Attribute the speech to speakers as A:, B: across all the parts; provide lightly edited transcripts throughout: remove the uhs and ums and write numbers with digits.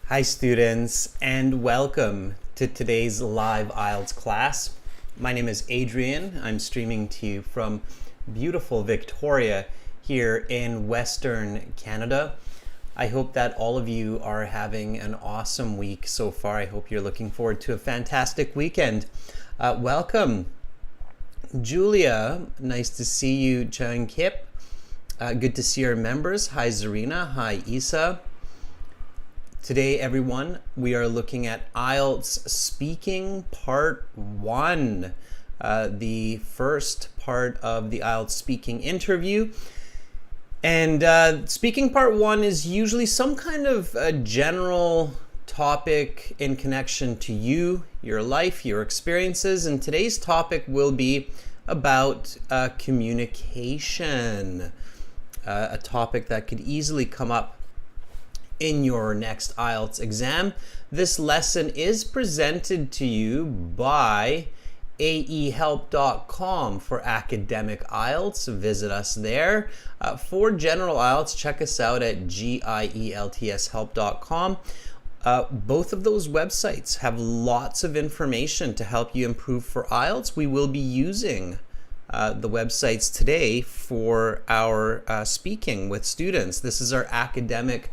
A: Hi students, and welcome to today's live IELTS class. My name is Adrian. I'm streaming to you from beautiful Victoria here in Western Canada. I hope that all of you are having an awesome week so far. I hope you're looking forward to a fantastic weekend. Welcome. Julia, nice to see you. John Kip, good to see our members. Hi Zarina, hi Isa. Today, everyone, we are looking at IELTS Speaking Part 1, the first part of the IELTS Speaking interview. And Speaking Part 1 is usually some kind of a general topic in connection to you, your life, your experiences. And today's topic will be about communication, a topic that could easily come up in your next IELTS exam. This lesson is presented to you by aehelp.com for academic IELTS. Visit us there. For general IELTS, check us out at gieltshelp.com. Both of those websites have lots of information to help you improve for IELTS. We will be using the websites today for our speaking with students. This is our academic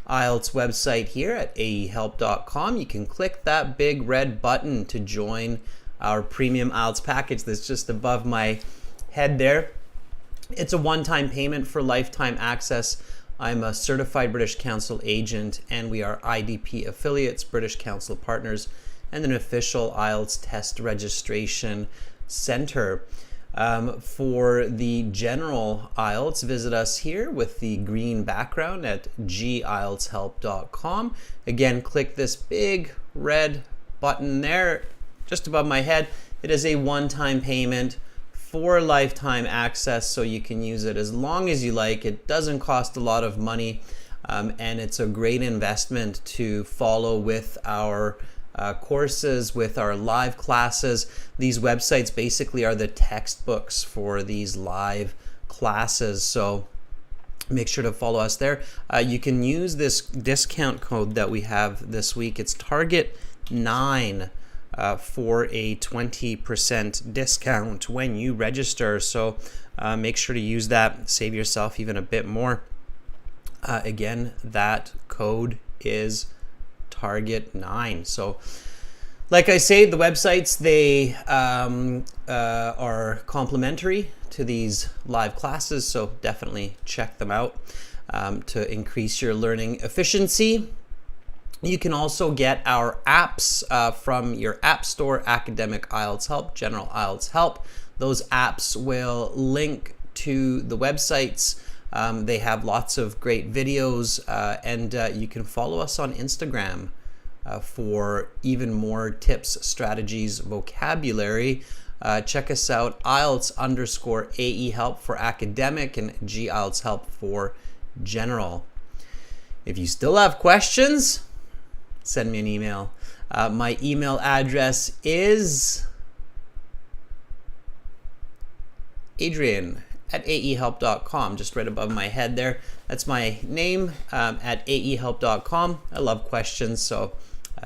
A: IELTS website here at aehelp.com. You can click that big red button to join our premium IELTS package that's just above my head there. It's a one-time payment for lifetime access. I'm a certified British Council agent, and we are IDP affiliates, British Council partners, and an official IELTS test registration center. For the general IELTS, visit us here with the green background at gieltshelp.com. Again, click this big red button there just above my head. It is a one-time payment for lifetime access, so you can use it as long as you like. It doesn't cost a lot of money, and it's a great investment to follow with our courses, with our live classes. These websites basically are the textbooks for these live classes, so make sure to follow us there. You can use this discount code that we have this week. It's Target9 for a 20% discount when you register, so make sure to use that. Save yourself even a bit more. Again, that code is Target9. So like I say, the websites, they are complimentary to these live classes, so definitely check them out to increase your learning efficiency. You can also get our apps from your app store, Academic IELTS Help, General IELTS Help. Those apps will link to the websites. They have lots of great videos, and you can follow us on Instagram for even more tips, strategies, vocabulary. Check us out, IELTS_AE Help for academic and GIELTS Help for general. If you still have questions, send me an email. My email address is Adrian@aehelp.com, just right above my head there. That's my name, at aehelp.com. I love questions, so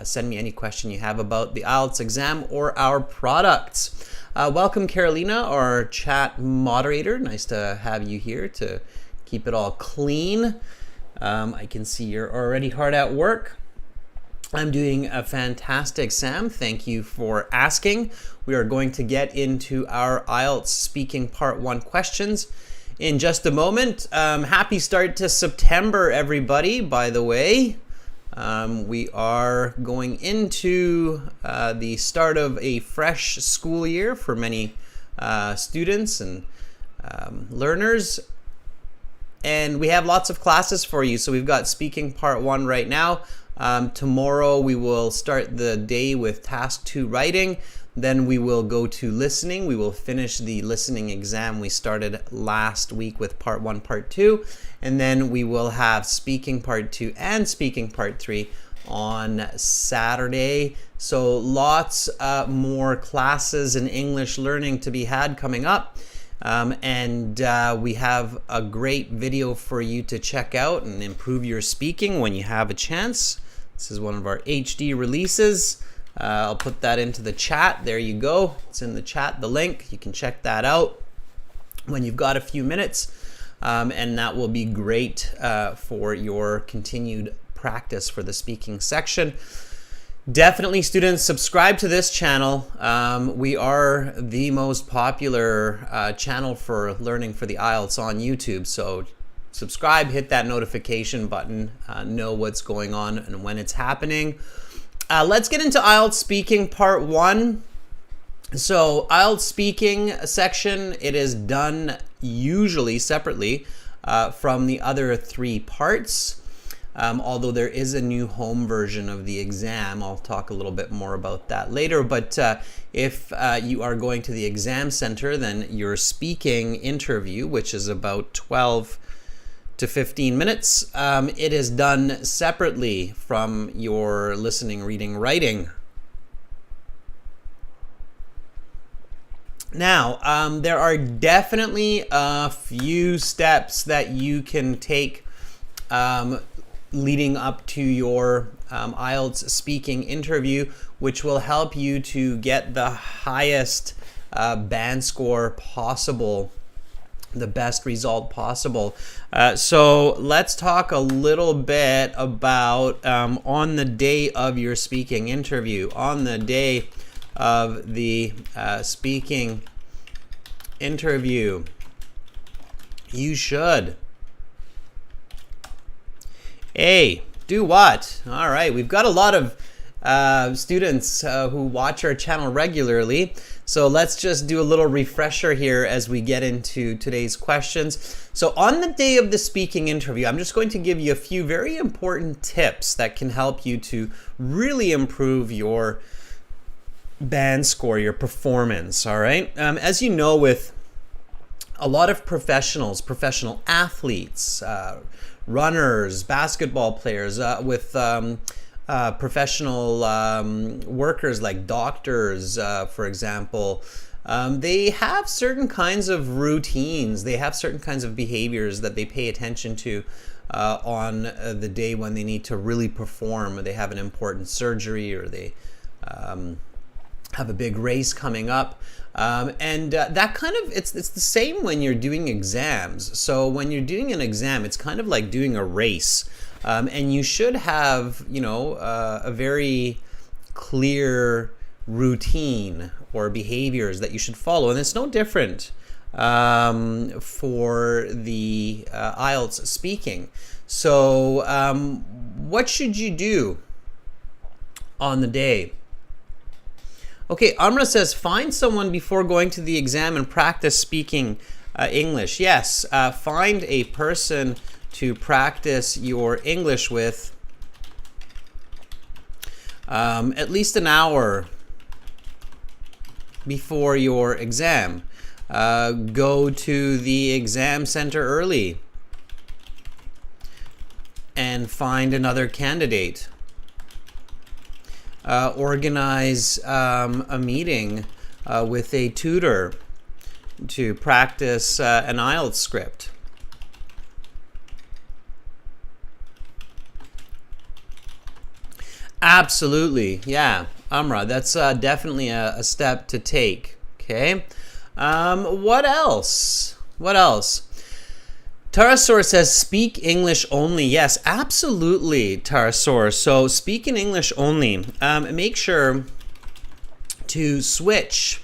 A: send me any question you have about the IELTS exam or our products. Welcome, Carolina, our chat moderator. Nice to have you here to keep it all clean. I can see you're already hard at work. I'm doing a fantastic, Sam. Thank you for asking. We are going to get into our IELTS Speaking Part 1 questions in just a moment. Happy start to September, everybody, by the way. We are going into the start of a fresh school year for many students and learners. And we have lots of classes for you. So we've got Speaking Part 1 right now. Tomorrow we will start the day with Task 2 writing. Then we will go to listening. We will finish the listening exam we started last week with Part 1, Part 2. And then we will have Speaking Part 2 and Speaking Part 3 on Saturday. So lots more classes in English learning to be had coming up. We have a great video for you to check out and improve your speaking when you have a chance. This is one of our HD releases. I'll put that into the chat. There you go. It's in the chat, the link. You can check that out when you've got a few minutes. And that will be great for your continued practice for the speaking section. Definitely, students, subscribe to this channel. We are the most popular channel for learning for the IELTS on YouTube. So subscribe, hit that notification button, know what's going on and when it's happening. Let's get into IELTS speaking part 1. So IELTS speaking section, it is done usually separately from the other 3 parts. Although there is a new home version of the exam. I'll talk a little bit more about that later. But if you are going to the exam center, then your speaking interview, which is about 12 to 15 minutes, it is done separately from your listening, reading, writing. Now, there are definitely a few steps that you can take leading up to your IELTS speaking interview, which will help you to get the highest band score possible, the best result possible. So let's talk a little bit about on the day of your speaking interview. On the day of the speaking interview, you should do what? All right, we've got a lot of students who watch our channel regularly, so let's just do a little refresher here as we get into today's questions. So on the day of the speaking interview, I'm just going to give you a few very important tips that can help you to really improve your band score, your performance. All right, as you know, with a lot of professional athletes, runners, basketball players, with professional workers like doctors, for example, they have certain kinds of routines. They have certain kinds of behaviors that they pay attention to on the day when they need to really perform. They have an important surgery, or they have a big race coming up. That kind of, it's the same when you're doing exams. So when you're doing an exam, it's kind of like doing a race. And you should have, a very clear routine or behaviors that you should follow. And it's no different for the IELTS speaking. So what should you do on the day? Okay, Amra says, find someone before going to the exam and practice speaking English. Yes, find a person to practice your English with at least an hour before your exam. Go to the exam center early and find another candidate. Organize a meeting with a tutor to practice an IELTS script. Absolutely, yeah, Amra, that's definitely a step to take. Okay, what else? Tarasor says, speak English only. Yes, absolutely, Tarasor. So speak in English only. Make sure to switch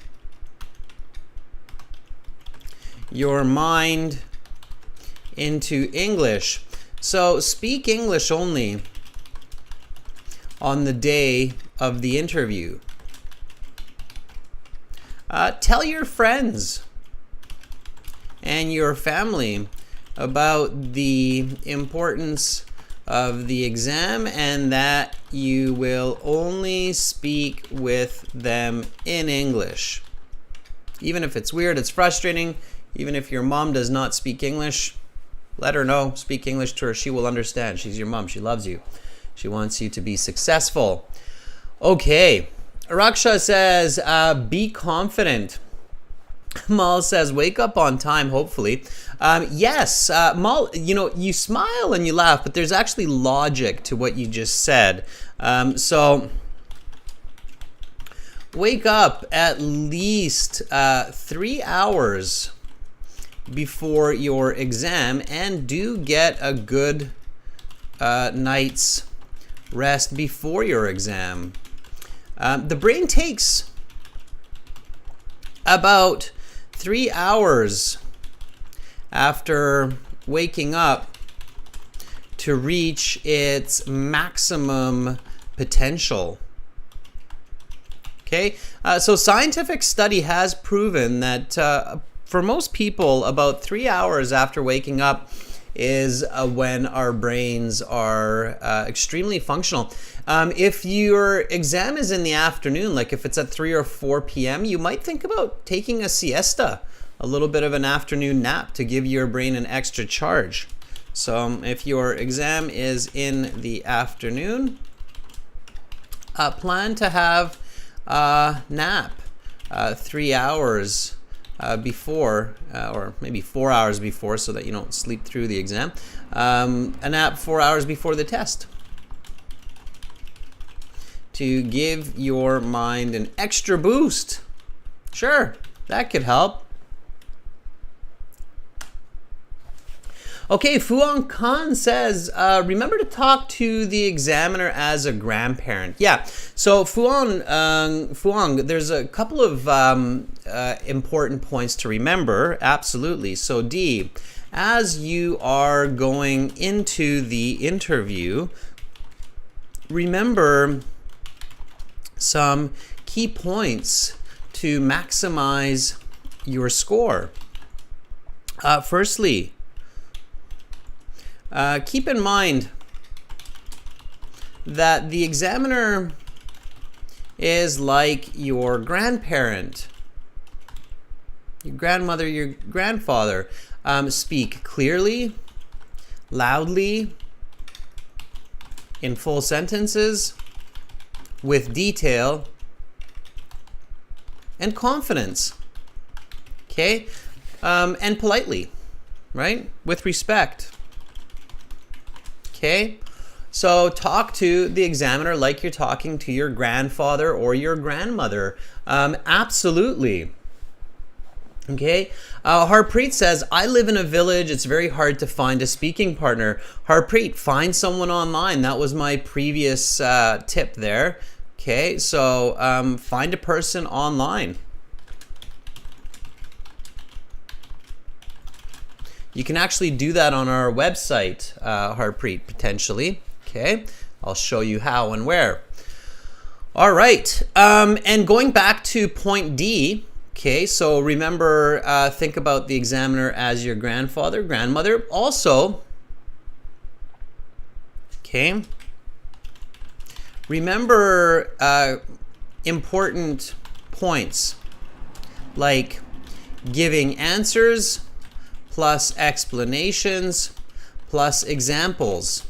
A: your mind into English. So speak English only on the day of the interview. Tell your friends and your family about the importance of the exam and that you will only speak with them in English. Even if it's weird, it's frustrating, even if your mom does not speak English, let her know. Speak English to her. She will understand. She's your mom. She loves you. She wants you to be successful. Okay. Raksha says, be confident. Mal says, wake up on time, hopefully. Yes, Mal, you smile and you laugh, but there's actually logic to what you just said. So wake up at least 3 hours before your exam and do get a good night's rest before your exam. The brain takes about 3 hours after waking up to reach its maximum potential. Okay, so scientific study has proven that for most people, about 3 hours after waking up is when our brains are extremely functional. If your exam is in the afternoon, like if it's at 3 or 4 p.m., you might think about taking a siesta, a little bit of an afternoon nap to give your brain an extra charge. So if your exam is in the afternoon, plan to have a nap 3 hours before, or maybe 4 hours before, so that you don't sleep through the exam. A nap 4 hours before the test to give your mind an extra boost. Sure, that could help. Okay, Fuang Khan says, remember to talk to the examiner as a grandparent. Yeah, so Fuang, there's a couple of important points to remember, absolutely. So D, as you are going into the interview, remember some key points to maximize your score. Firstly, keep in mind that the examiner is like your grandparent, your grandmother, your grandfather. Speak clearly, loudly, in full sentences, with detail and confidence. Okay? And politely, right? With respect. Okay, so talk to the examiner like you're talking to your grandfather or your grandmother. Absolutely. Okay, Harpreet says, I live in a village. It's very hard to find a speaking partner. Harpreet, find someone online. That was my previous tip there. Okay, so find a person online. You can actually do that on our website, Harpreet, potentially. Okay, I'll show you how and where. All right, and going back to point D, okay, so remember, think about the examiner as your grandfather, grandmother. Also, okay, remember important points like giving answers, plus explanations, plus examples.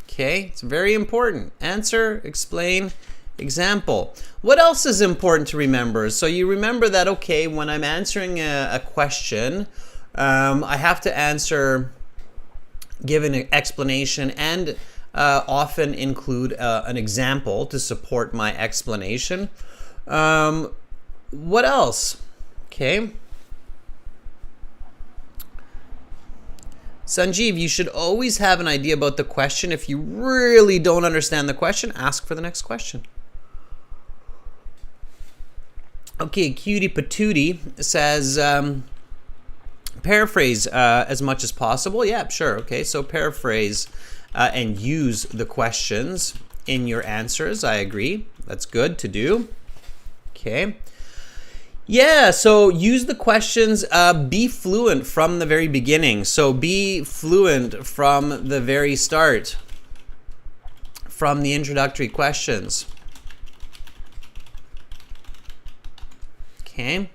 A: Okay, it's very important. Answer, explain, example. What else is important to remember? So you remember that, okay, when I'm answering a question, I have to answer, give an explanation, and often include an example to support my explanation. What else? Okay. Sanjeev, you should always have an idea about the question. If you really don't understand the question, ask for the next question. Okay, Cutie Patootie says, paraphrase as much as possible. Yeah, sure. Okay, so paraphrase and use the questions in your answers. I agree. That's good to do. Okay. Yeah, so use the questions, be fluent from the very beginning. So be fluent from the very start, from the introductory questions. Okay.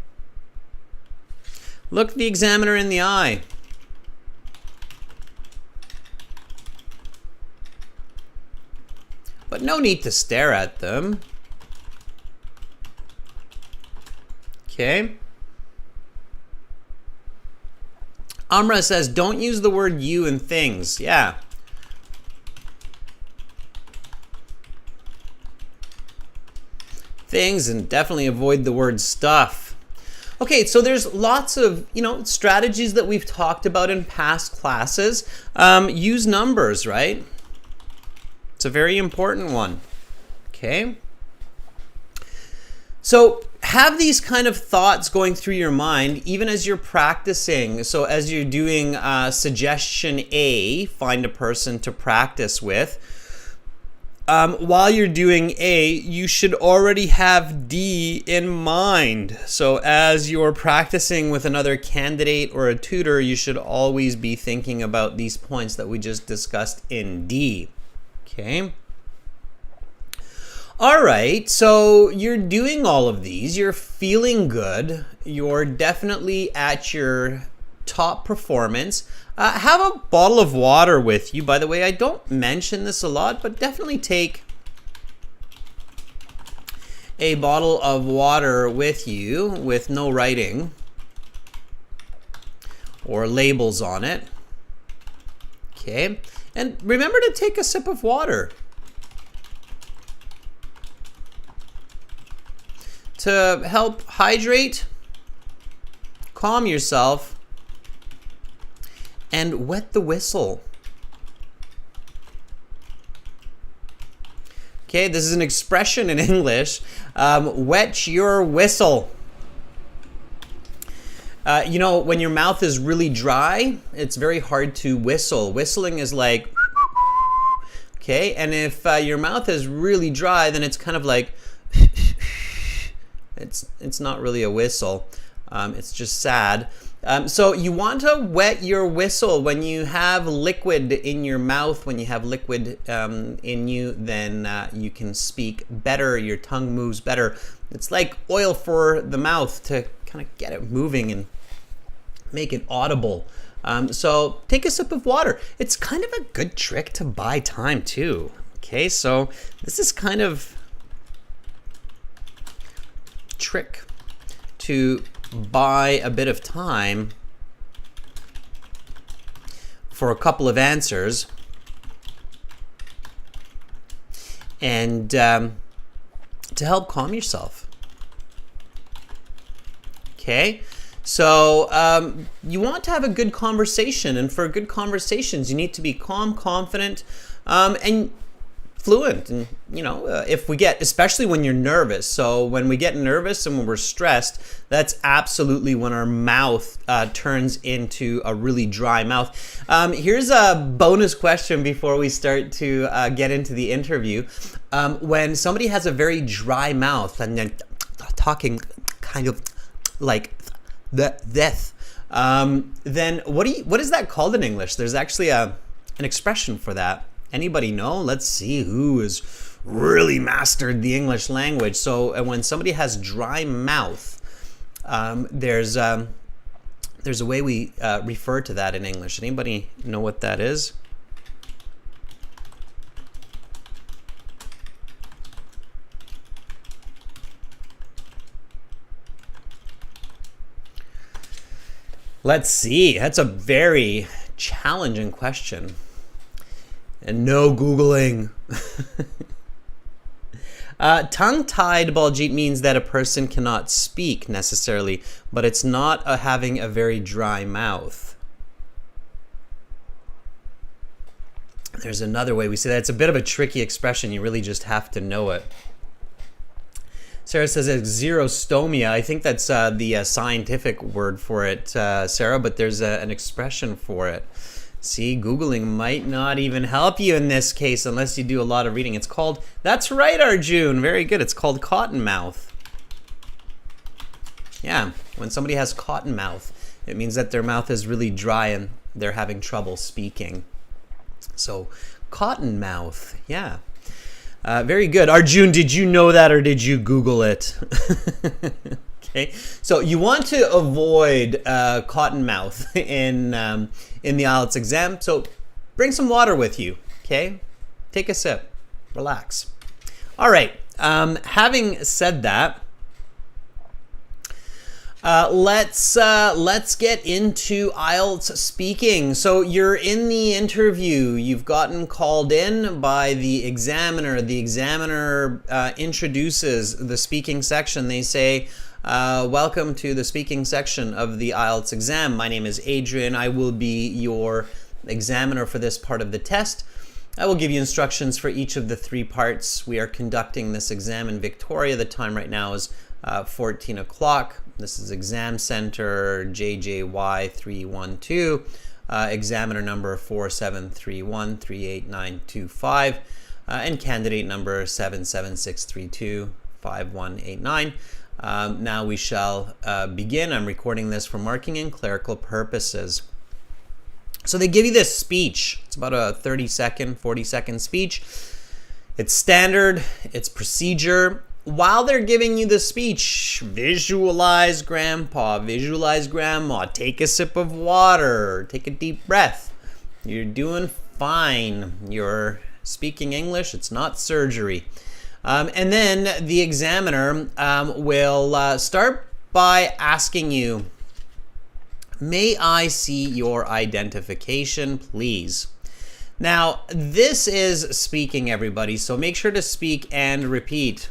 A: Look the examiner in the eye. But no need to stare at them. Okay. Amra says, don't use the word you in things. Yeah. Things, and definitely avoid the word stuff. Okay, so there's lots of, strategies that we've talked about in past classes. Use numbers, right? It's a very important one. Okay. So have these kind of thoughts going through your mind even as you're practicing. So as you're doing suggestion A, find a person to practice with. While you're doing A, you should already have D in mind. So as you're practicing with another candidate or a tutor, you should always be thinking about these points that we just discussed in D. Okay. All right, so you're doing all of these. You're feeling good. You're definitely at your top performance. Have a bottle of water with you. By the way, I don't mention this a lot, but definitely take a bottle of water with you with no writing or labels on it. Okay, and remember to take a sip of water to help hydrate, calm yourself, and wet the whistle. Okay, this is an expression in English. Wet your whistle. When your mouth is really dry, it's very hard to whistle. Whistling is like, okay, and if your mouth is really dry, then it's kind of like, it's not really a whistle. It's just sad. So you want to wet your whistle when you have liquid in your mouth. When you have liquid in you, then you can speak better. Your tongue moves better. It's like oil for the mouth to kind of get it moving and make it audible. So take a sip of water. It's kind of a good trick to buy time too. Okay, so this is kind of trick to buy a bit of time for a couple of answers and to help calm yourself. Okay, so you want to have a good conversation, and for good conversations you need to be calm, confident, and fluent. And if we get, especially when you're nervous, so when we get nervous and when we're stressed, that's absolutely when our mouth turns into a really dry mouth. Here's a bonus question before we start to get into the interview. When somebody has a very dry mouth and then talking kind of like this, then what is that called in English? There's actually an expression for that. Anybody know? Let's see who has really mastered the English language. So when somebody has dry mouth, there's a way we refer to that in English. Anybody know what that is? Let's see. That's a very challenging question. And no Googling. Tongue-tied, Baljit, means that a person cannot speak necessarily, but it's not having a very dry mouth. There's another way we say that. It's a bit of a tricky expression. You really just have to know it. Sarah says it's xerostomia. I think that's the scientific word for it, Sarah, but there's an expression for it. See, Googling might not even help you in this case unless you do a lot of reading. It's called, that's right, Arjun, very good. It's called cotton mouth. Yeah, when somebody has cotton mouth, it means that their mouth is really dry and they're having trouble speaking. So, cotton mouth, yeah. Very good. Arjun, did you know that or did you Google it? Okay, so you want to avoid cotton mouth in the IELTS exam. So bring some water with you, okay? Take a sip, relax. All right, having said that, Let's get into IELTS speaking. So you're in the interview. You've gotten called in by the examiner. The examiner introduces the speaking section. They say, welcome to the speaking section of the IELTS exam. My name is Adrian. I will be your examiner for this part of the test. I will give you instructions for each of the 3 parts. We are conducting this exam in Victoria. The time right now is 14 o'clock. This is Exam Center JJY312, examiner number 4731388925, and candidate number 776325189. Now we shall begin. I'm recording this for marking and clerical purposes. So they give you this speech. It's about a 30-second, 40-second speech. It's standard, it's procedure. While they're giving you the speech, visualize grandpa, visualize grandma, take a sip of water, take a deep breath. You're doing fine. You're speaking English. It's not surgery. And then the examiner will start by asking you, may I see your identification, please? Now, this is speaking, everybody, so make sure to speak and repeat.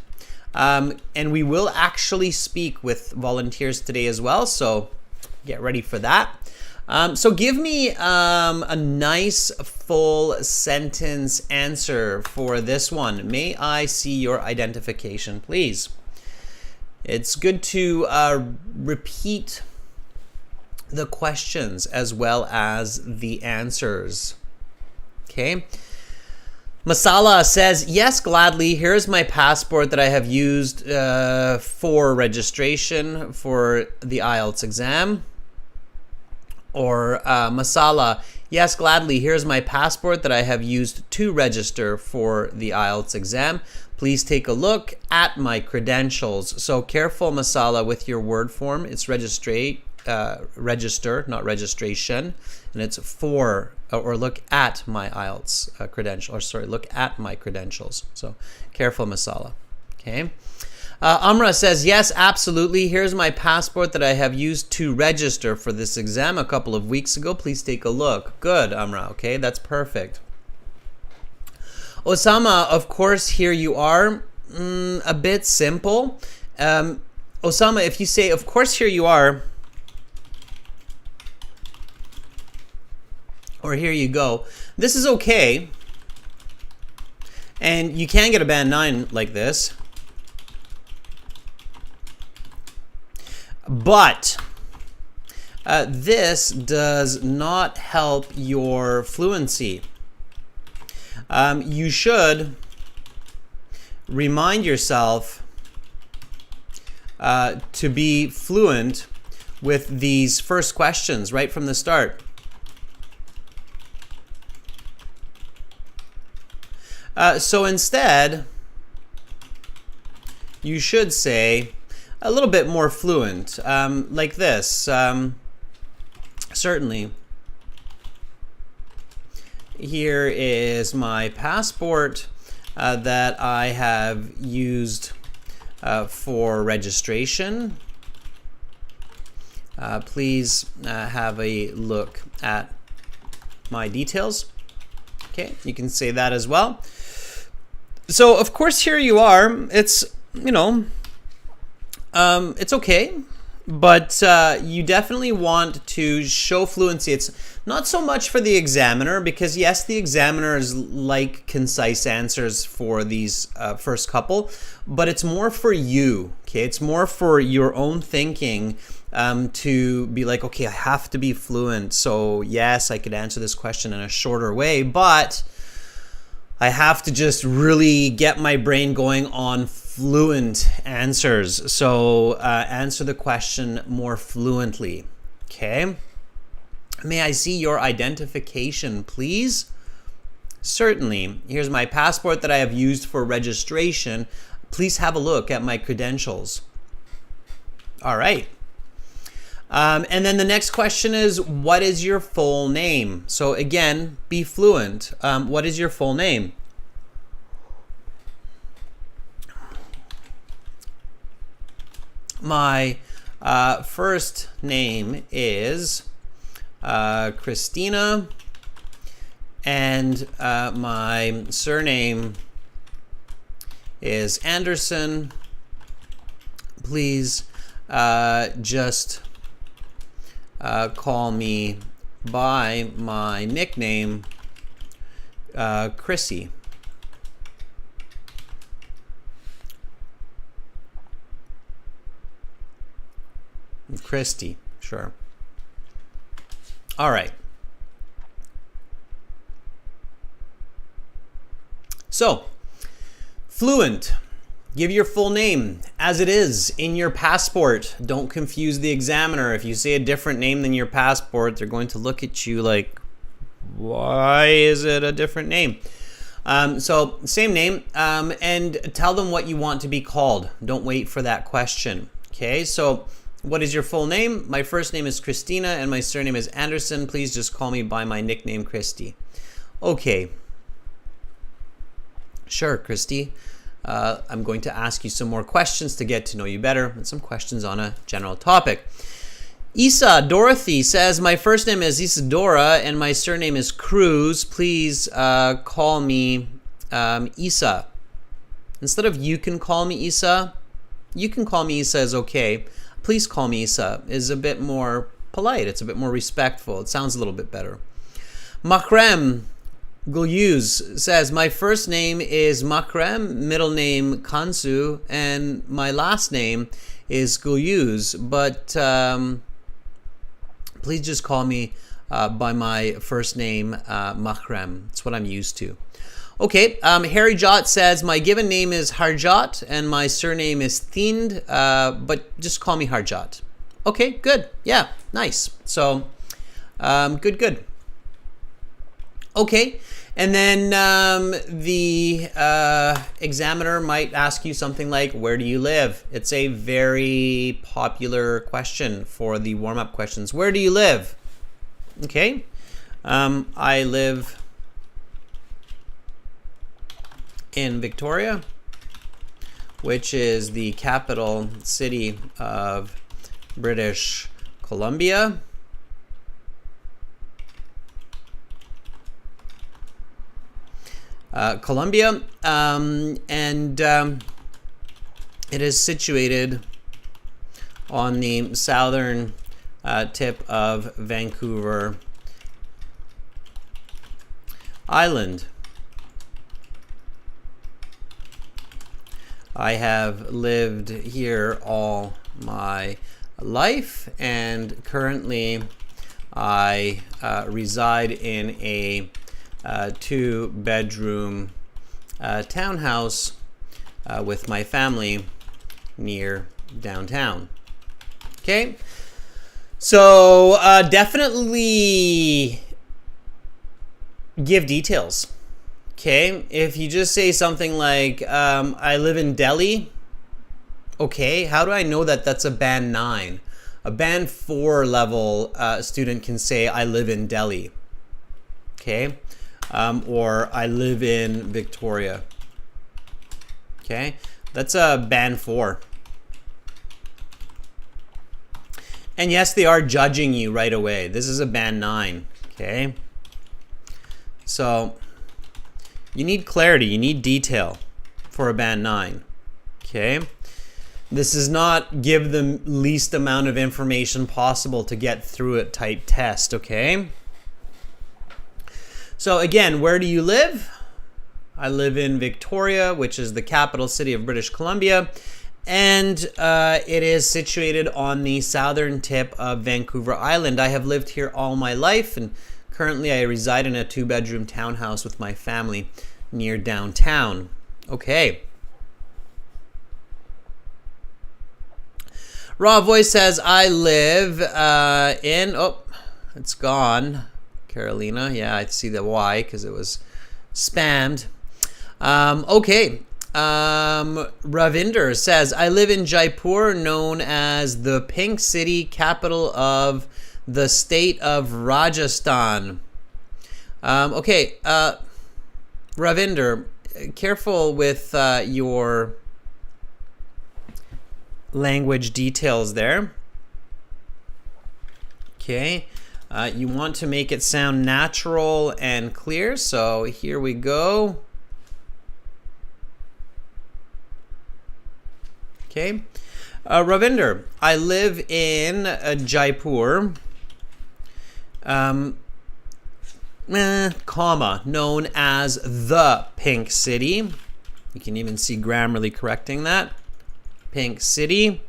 A: And we will actually speak with volunteers today as well, so get ready for that. So give me a nice full sentence answer for this one. May I see your identification, please? It's good to repeat the questions as well as the answers. Okay. Masala says, yes, gladly. Here's my passport that I have used for registration for the IELTS exam. Or Masala, yes, gladly. Here's my passport that I have used to register for the IELTS exam. Please take a look at my credentials. So careful, Masala, with your word form. It's register, not registration. And it's for, or look at my IELTS credential, or sorry, look at my credentials. So careful, Masala. Okay. Amra says, yes, absolutely. Here's my passport that I have used to register for this exam a couple of weeks ago. Please take a look. Good, Amra. Okay, that's perfect. Osama, of course, here you are. A bit simple. Osama, if you say, of course, here you are, or here you go, this is okay. And you can get a band 9 like this. But this does not help your fluency. You should remind yourself to be fluent with these first questions right from the start. So instead, you should say a little bit more fluent, like this. Certainly. Here is my passport that I have used for registration. Please have a look at my details. Okay, you can say that as well. So, of course, here you are. It's, you know, it's okay, but you definitely want to show fluency. It's not so much for the examiner, because yes, the examiners like concise answers for these first couple, but it's more for you, okay? It's more for your own thinking to be like, okay, I have to be fluent. So yes, I could answer this question in a shorter way, but I have to just really get my brain going on fluent answers. So answer the question more fluently. Okay. May I see your identification, please? Certainly. Here's my passport that I have used for registration. Please have a look at my credentials. All right. And then the next question is, what is your full name? So again, be fluent. What is your full name? My First name is Christina, and my surname is Anderson. Please just call me by my nickname, Chrissy. Christy, sure. All right. So, fluent. Give your full name as it is in your passport. Don't confuse the examiner. If you say a different name than your passport, they're going to look at you like, why is it a different name? So same name, and tell them what you want to be called. Don't wait for that question. Okay, so what is your full name? My first name is Christina and my surname is Anderson. Please just call me by my nickname, Christy. Okay. Sure, Christy. I'm going to ask you some more questions to get to know you better and some questions on a general topic. Dorothy says, my first name is Isadora and my surname is Cruz. Please call me Isa. Instead of you can call me Isa, you can call me Isa is okay. Please call me Isa is a bit more polite. It's a bit more respectful. It sounds a little bit better. Makrem Gulyuz says, my first name is Makrem, middle name Kansu, and my last name is Gulyuz, but please just call me by my first name, Makrem. That's what I'm used to. Okay, Harry Jot says, my given name is Harjot, and my surname is Thind, but just call me Harjot. Okay, good. Yeah, nice. So, good. Okay. And then the examiner might ask you something like, where do you live? It's a very popular question for the warm-up questions. Where do you live? Okay. I live in Victoria, which is the capital city of British Columbia. Columbia, and it is situated on the southern tip of Vancouver Island. I have lived here all my life, and currently I reside in a 2-bedroom townhouse with my family near downtown. Okay, so definitely give details. Okay, if you just say something like, I live in Delhi, okay, how do I know that that's a band 9? A band 4 level student can say, I live in Delhi. Okay. Or I live in Victoria. Okay, that's a band 4. And yes, they are judging you right away. This is a band 9. Okay, so you need clarity, you need detail for a band 9. Okay, this is not give the least amount of information possible to get through it type test. Okay. So again, where do you live? I live in Victoria, which is the capital city of British Columbia, and it is situated on the southern tip of Vancouver Island. I have lived here all my life, and currently I reside in a 2-bedroom townhouse with my family near downtown. Okay. Raw Voice says, I live in... Oh, it's gone. Carolina, yeah, I see the Y because it was spammed. Okay, Ravinder says, I live in Jaipur, known as the Pink City, capital of the state of Rajasthan. Okay, Ravinder, careful with your language details there. Okay, you want to make it sound natural and clear, so here we go. Okay, Ravinder, I live in Jaipur, comma, known as the Pink City. You can even see Grammarly correcting that. Pink City.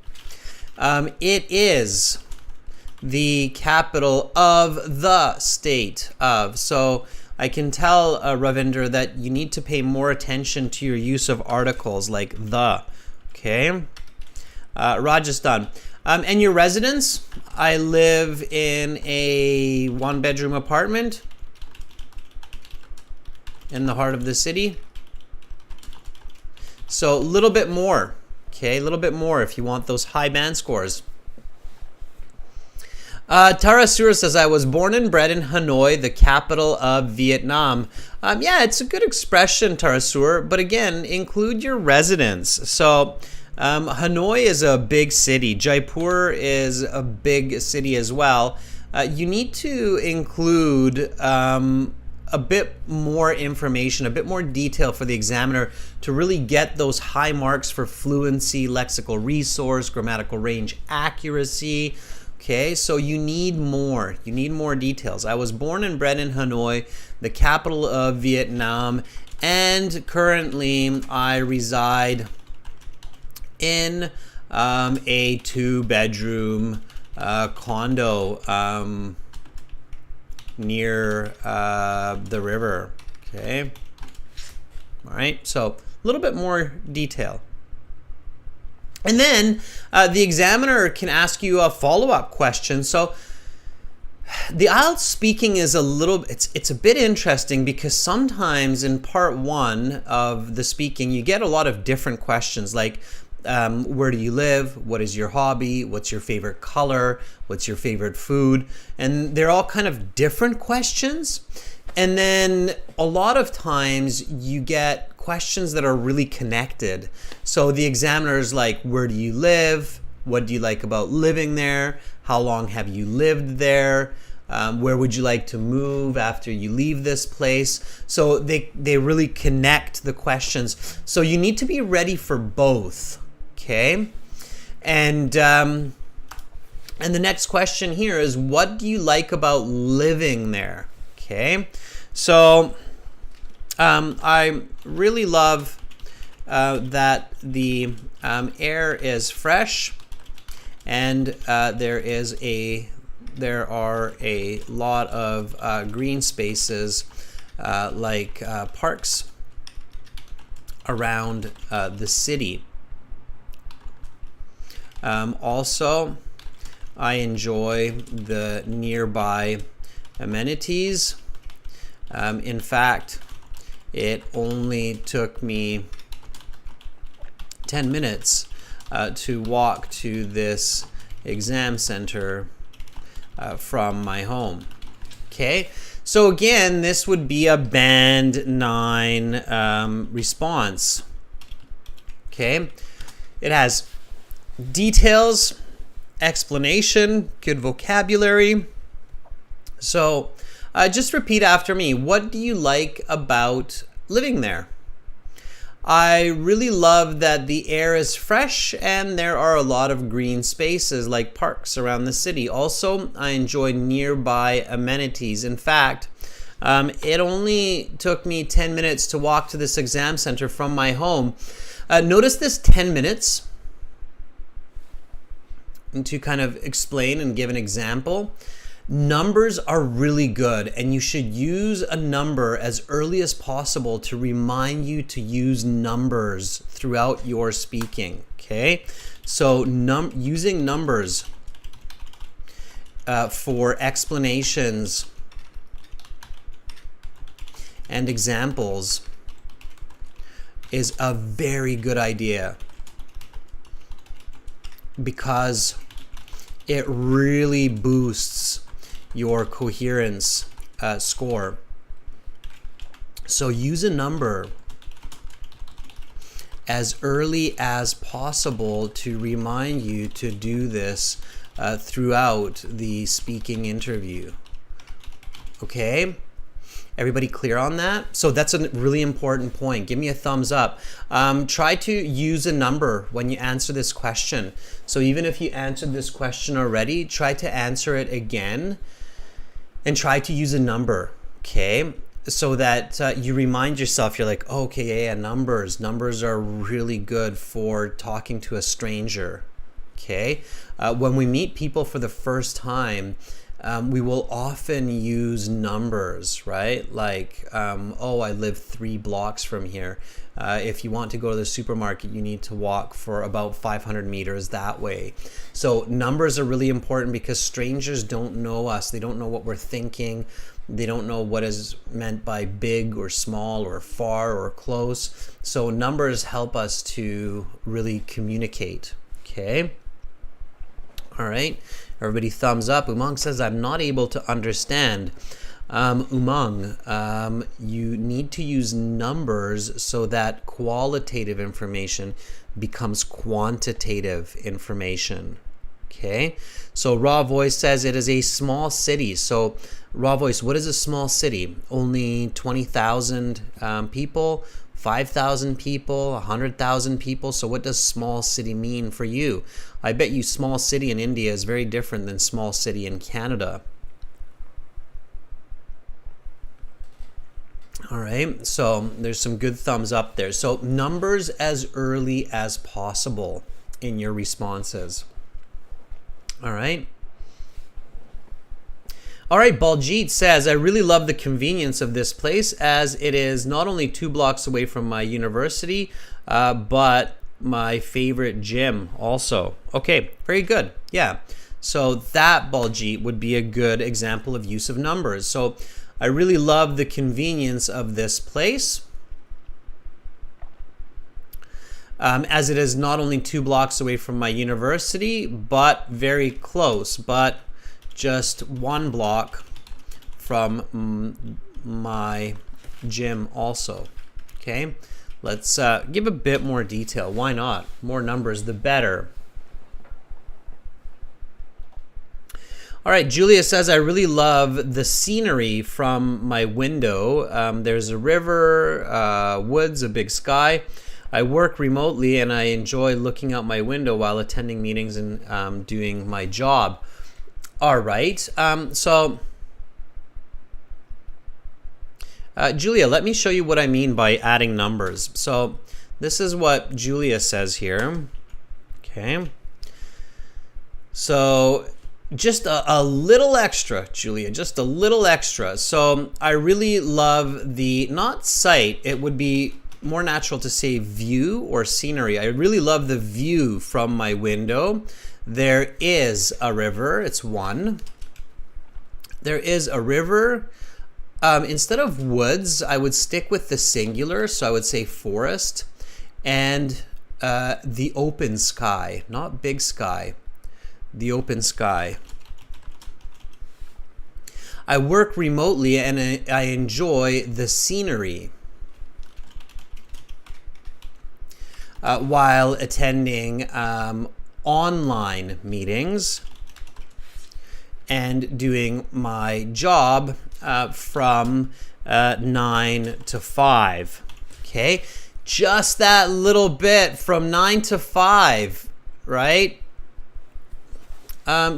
A: It is the capital of the state of. So I can tell Ravinder that you need to pay more attention to your use of articles like the. Okay. Rajasthan. And your residence? I live in a one-bedroom apartment in the heart of the city. So a little bit more. Okay, a little bit more if you want those high band scores. Tara Sur says, I was born and bred in Hanoi, the capital of Vietnam. Yeah, it's a good expression, Tara Sur, but again, include your residence. So Hanoi is a big city. Jaipur is a big city as well. You need to include a bit more information, a bit more detail for the examiner to really get those high marks for fluency, lexical resource, grammatical range accuracy. Okay, so you need more. You need more details. I was born and bred in Hanoi, the capital of Vietnam, and currently I reside in a 2-bedroom condo near the river. Okay. All right. So a little bit more detail. And then the examiner can ask you a follow-up question. So the IELTS speaking is it's a bit interesting because sometimes in part 1 of the speaking, you get a lot of different questions like, where do you live? What is your hobby? What's your favorite color? What's your favorite food? And they're all kind of different questions. And then a lot of times you get questions that are really connected. So the examiner is like, where do you live? What do you like about living there? How long have you lived there? Where would you like to move after you leave this place? So they really connect the questions. So you need to be ready for both. Okay, and the next question here is, what do you like about living there? Okay, so I really love that the air is fresh, and there are a lot of green spaces like parks around the city. Also, I enjoy the nearby amenities. In fact, it only took me 10 minutes to walk to this exam center from my home. Okay, so again, this would be a band 9 response. Okay, it has details, explanation, good vocabulary. So just repeat after me. What do you like about living there? I really love that the air is fresh and there are a lot of green spaces like parks around the city. Also, I enjoy nearby amenities. In fact, it only took me 10 minutes to walk to this exam center from my home. Notice this 10 minutes. To kind of explain and give an example, numbers are really good, and you should use a number as early as possible to remind you to use numbers throughout your speaking. Okay, so using numbers for explanations and examples is a very good idea, because it really boosts your coherence score. So use a number as early as possible to remind you to do this throughout the speaking interview. Okay? Everybody clear on that? So that's a really important point. Give me a thumbs up. Try to use a number when you answer this question. So even if you answered this question already, try to answer it again and try to use a number, okay? So that you remind yourself, you're like, oh, okay, yeah, numbers. Numbers are really good for talking to a stranger, okay? When we meet people for the first time, we will often use numbers, right? Like, oh, I live 3 blocks from here. If you want to go to the supermarket, you need to walk for about 500 meters that way. So numbers are really important because strangers don't know us. They don't know what we're thinking. They don't know what is meant by big or small or far or close. So numbers help us to really communicate, okay? All right. Everybody thumbs up. Umang says, I'm not able to understand. Umang, you need to use numbers so that qualitative information becomes quantitative information. Okay, so Raw Voice says it is a small city. So Raw Voice, what is a small city? Only 20,000 people, 5,000 people, 100,000 people. So what does small city mean for you? I bet you small city in India is very different than small city in Canada. All right, so there's some good thumbs up there. So numbers as early as possible in your responses. All right. All right, Baljit says, I really love the convenience of this place as it is not only 2 blocks away from my university, but my favorite gym also. Okay, very good. Yeah, so that, Baljit, would be a good example of use of numbers. So I really love the convenience of this place as it is not only 2 blocks away from my university, but very close, but just 1 block from my gym also. Okay, let's give a bit more detail. Why not? More numbers, the better. All right, Julia says, I really love the scenery from my window. There's a river, woods, a big sky. I work remotely and I enjoy looking out my window while attending meetings and doing my job. All right, so Julia, let me show you what I mean by adding numbers. So this is what Julia says here. Okay, so just a little extra, Julia, just a little extra. So I really love the, not sight, it would be more natural to say view or scenery. I really love the view from my window. There is a river, it's 1. There is a river. Instead of woods, I would stick with the singular, so I would say forest. And the open sky, not big sky. The open sky. I work remotely and I enjoy the scenery while attending online meetings and doing my job from 9 to 5. Okay, just that little bit from 9 to 5, right?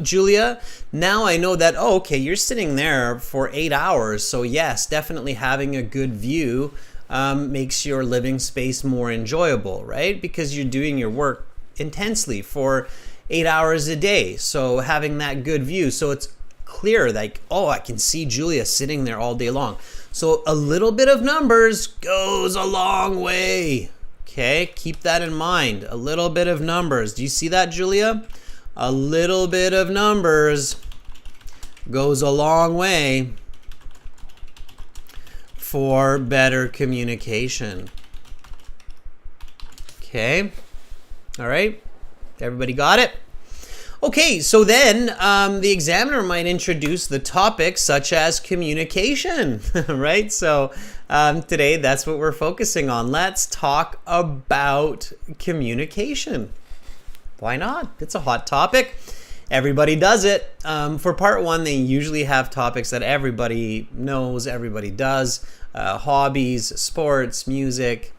A: Julia, now I know that, oh, okay, you're sitting there for 8 hours. So yes, definitely having a good view makes your living space more enjoyable, right? Because you're doing your work intensely for 8 hours a day. So having that good view, so it's clear, like, oh, I can see Julia sitting there all day long. So a little bit of numbers goes a long way. Okay, keep that in mind. A little bit of numbers. Do you see that, Julia? A little bit of numbers goes a long way for better communication. Okay, all right, everybody got it? Okay, so then the examiner might introduce the topics such as communication, right? So today that's what we're focusing on. Let's talk about communication. Why not? It's a hot topic. Everybody does it. For part one, they usually have topics that everybody knows, everybody does. Hobbies, sports, music,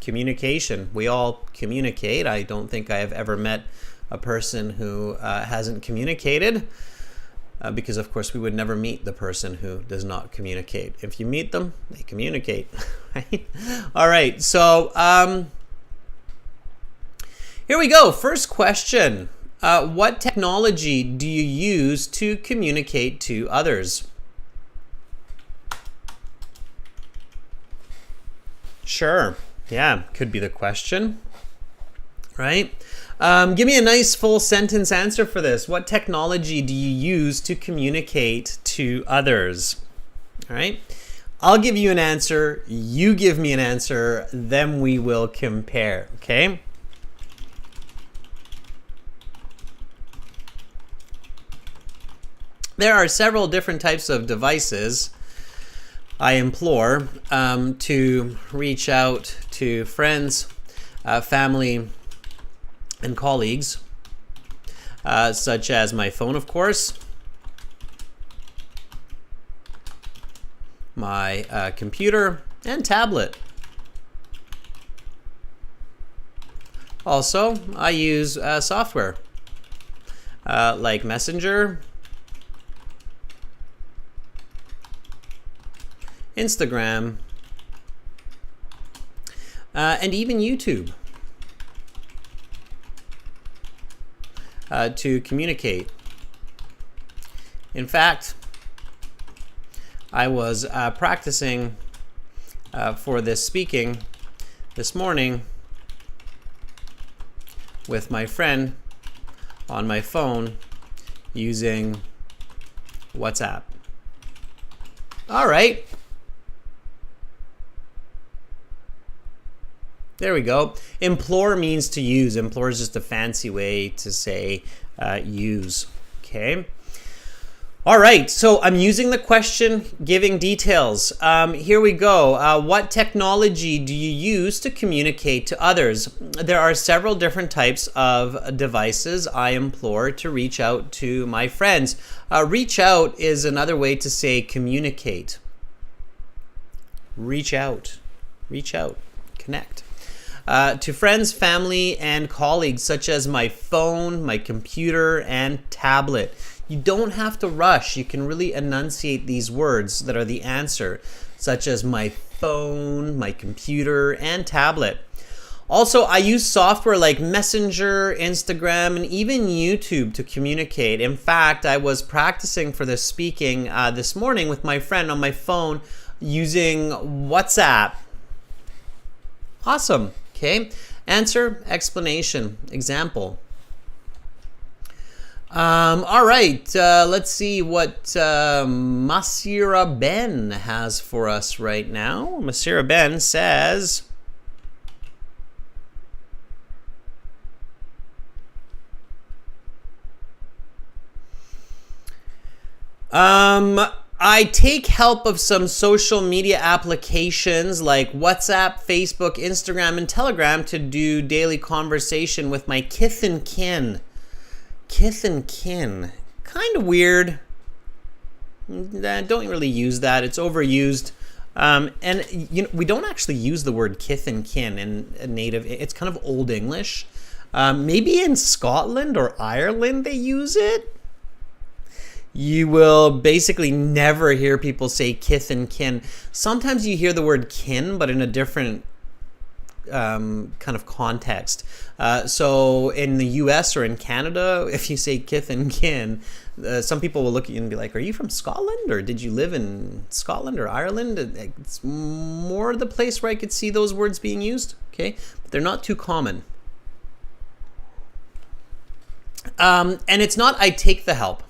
A: communication. We all communicate. I don't think I have ever met a person who hasn't communicated. Because of course we would never meet the person who does not communicate. If you meet them, they communicate. Right? All right, so here we go. First question. What technology do you use to communicate to others? Sure. Yeah, could be the question. Right? Give me a nice full sentence answer for this. What technology do you use to communicate to others? All right. I'll give you an answer. You give me an answer. Then we will compare. Okay. There are several different types of devices I implore to reach out to friends, family, and colleagues, such as my phone, of course, my computer and tablet. Also, I use software like Messenger, Instagram, and even YouTube. To communicate. In fact, I was practicing for this speaking this morning with my friend on my phone using WhatsApp. All right. There we go. Implore means to use. Implore is just a fancy way to say use. Okay. All right. So I'm using the question, giving details. Here we go. What technology do you use to communicate to others? There are several different types of devices I implore to reach out to my friends. Reach out is another way to say communicate. Reach out. Reach out. Connect. To friends, family, and colleagues, such as my phone, my computer, and tablet. You don't have to rush. You can really enunciate these words that are the answer, such as my phone, my computer, and tablet. Also, I use software like Messenger, Instagram, and even YouTube to communicate. In fact, I was practicing for this speaking this morning with my friend on my phone using WhatsApp. Awesome. Okay. Answer, explanation, example. All right. Let's see what Masira Ben has for us right now. Masira Ben says, I take help of some social media applications like WhatsApp, Facebook, Instagram, and Telegram to do daily conversation with my kith and kin. Kith and kin. Kind of weird. Don't really use that. It's overused. And you know, we don't actually use the word kith and kin in native. It's kind of Old English. Maybe in Scotland or Ireland they use it. You will basically never hear people say kith and kin. Sometimes you hear the word kin, but in a different kind of context. So in the US or in Canada, if you say kith and kin, some people will look at you and be like, are you from Scotland? Or did you live in Scotland or Ireland? It's more the place where I could see those words being used. Okay, but they're not too common. And it's not I take the help.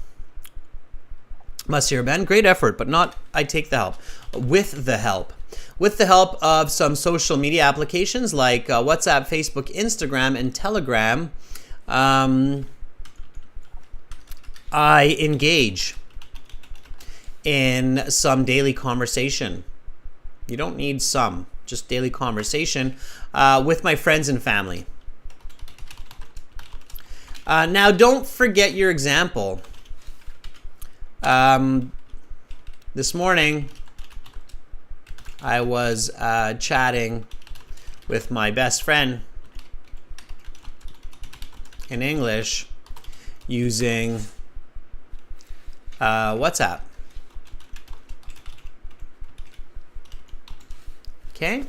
A: Masir Ben, great effort, but not I take the help. With the help. With the help of some social media applications like WhatsApp, Facebook, Instagram, and Telegram, I engage in some daily conversation. You don't need some, just daily conversation with my friends and family. Now, don't forget your example. This morning, I was chatting with my best friend in English using WhatsApp. Okay?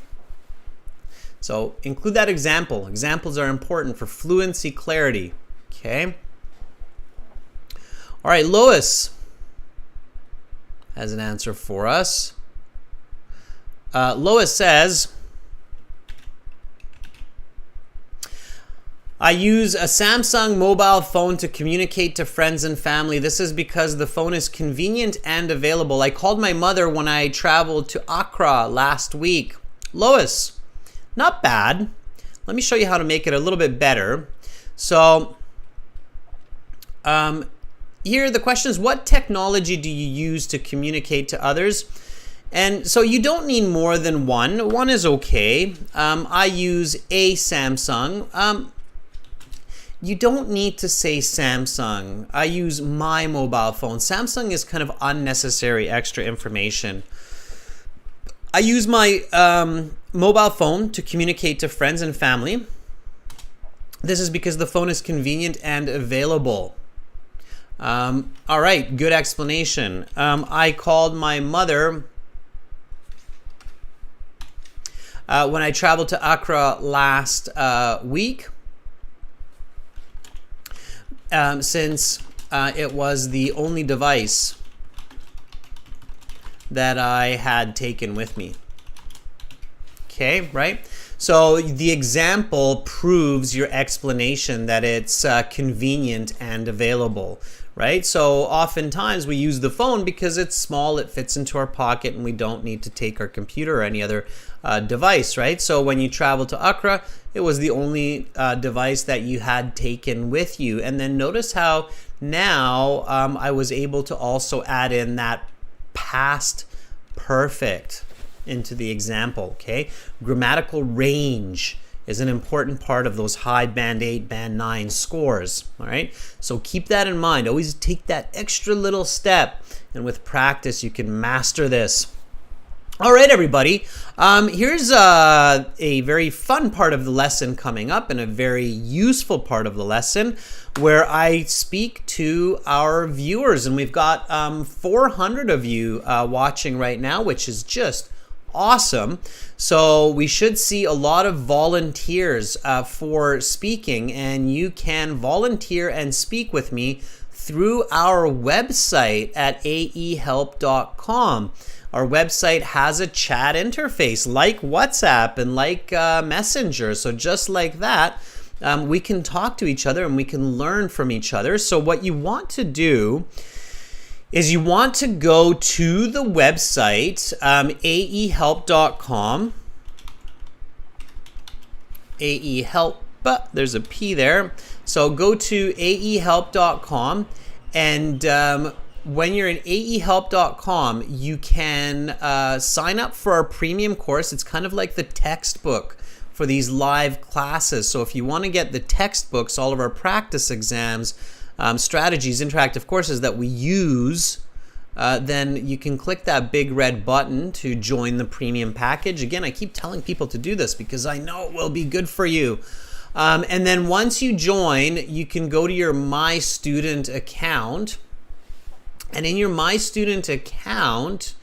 A: So include that example. Examples are important for fluency, clarity. Okay? All right, Lois has an answer for us. Lois says, I use a Samsung mobile phone to communicate to friends and family. This is because the phone is convenient and available. I called my mother when I traveled to Accra last week. Lois, not bad. Let me show you how to make it a little bit better. So, here the question is, what technology do you use to communicate to others? And so you don't need more than one. One is okay. I use a Samsung. You don't need to say Samsung. I use my mobile phone. Samsung is kind of unnecessary extra information. I use my mobile phone to communicate to friends and family. This is because the phone is convenient and available. All right, good explanation. I called my mother when I traveled to Accra last week, since it was the only device that I had taken with me. Okay, right? So the example proves your explanation that it's convenient and available, right? So oftentimes we use the phone because it's small, it fits into our pocket, and we don't need to take our computer or any other device, right? So when you travel to Accra, it was the only device that you had taken with you. And then notice how now I was able to also add in that past perfect into the example, okay? Grammatical range is an important part of those high band 8, band 9 scores, all right? So keep that in mind. Always take that extra little step, and with practice, you can master this. All right, everybody. Here's a very fun part of the lesson coming up, and a very useful part of the lesson where I speak to our viewers. And we've got 400 of you watching right now, which is just awesome. So we should see a lot of volunteers for speaking, and you can volunteer and speak with me through our website at aehelp.com. Our website has a chat interface like WhatsApp and like Messenger. So just like that, we can talk to each other and we can learn from each other. So what you want to do is you want to go to the website, aehelp.com. aehelp, there's a P there. So go to aehelp.com, and when you're in aehelp.com, you can sign up for our premium course. It's kind of like the textbook for these live classes. So if you want to get the textbooks, all of our practice exams, strategies, interactive courses that we use, then you can click that big red button to join the premium package. Again, I keep telling people to do this because I know it will be good for you. And then once you join, you can go to your My Student account. And in your My Student account,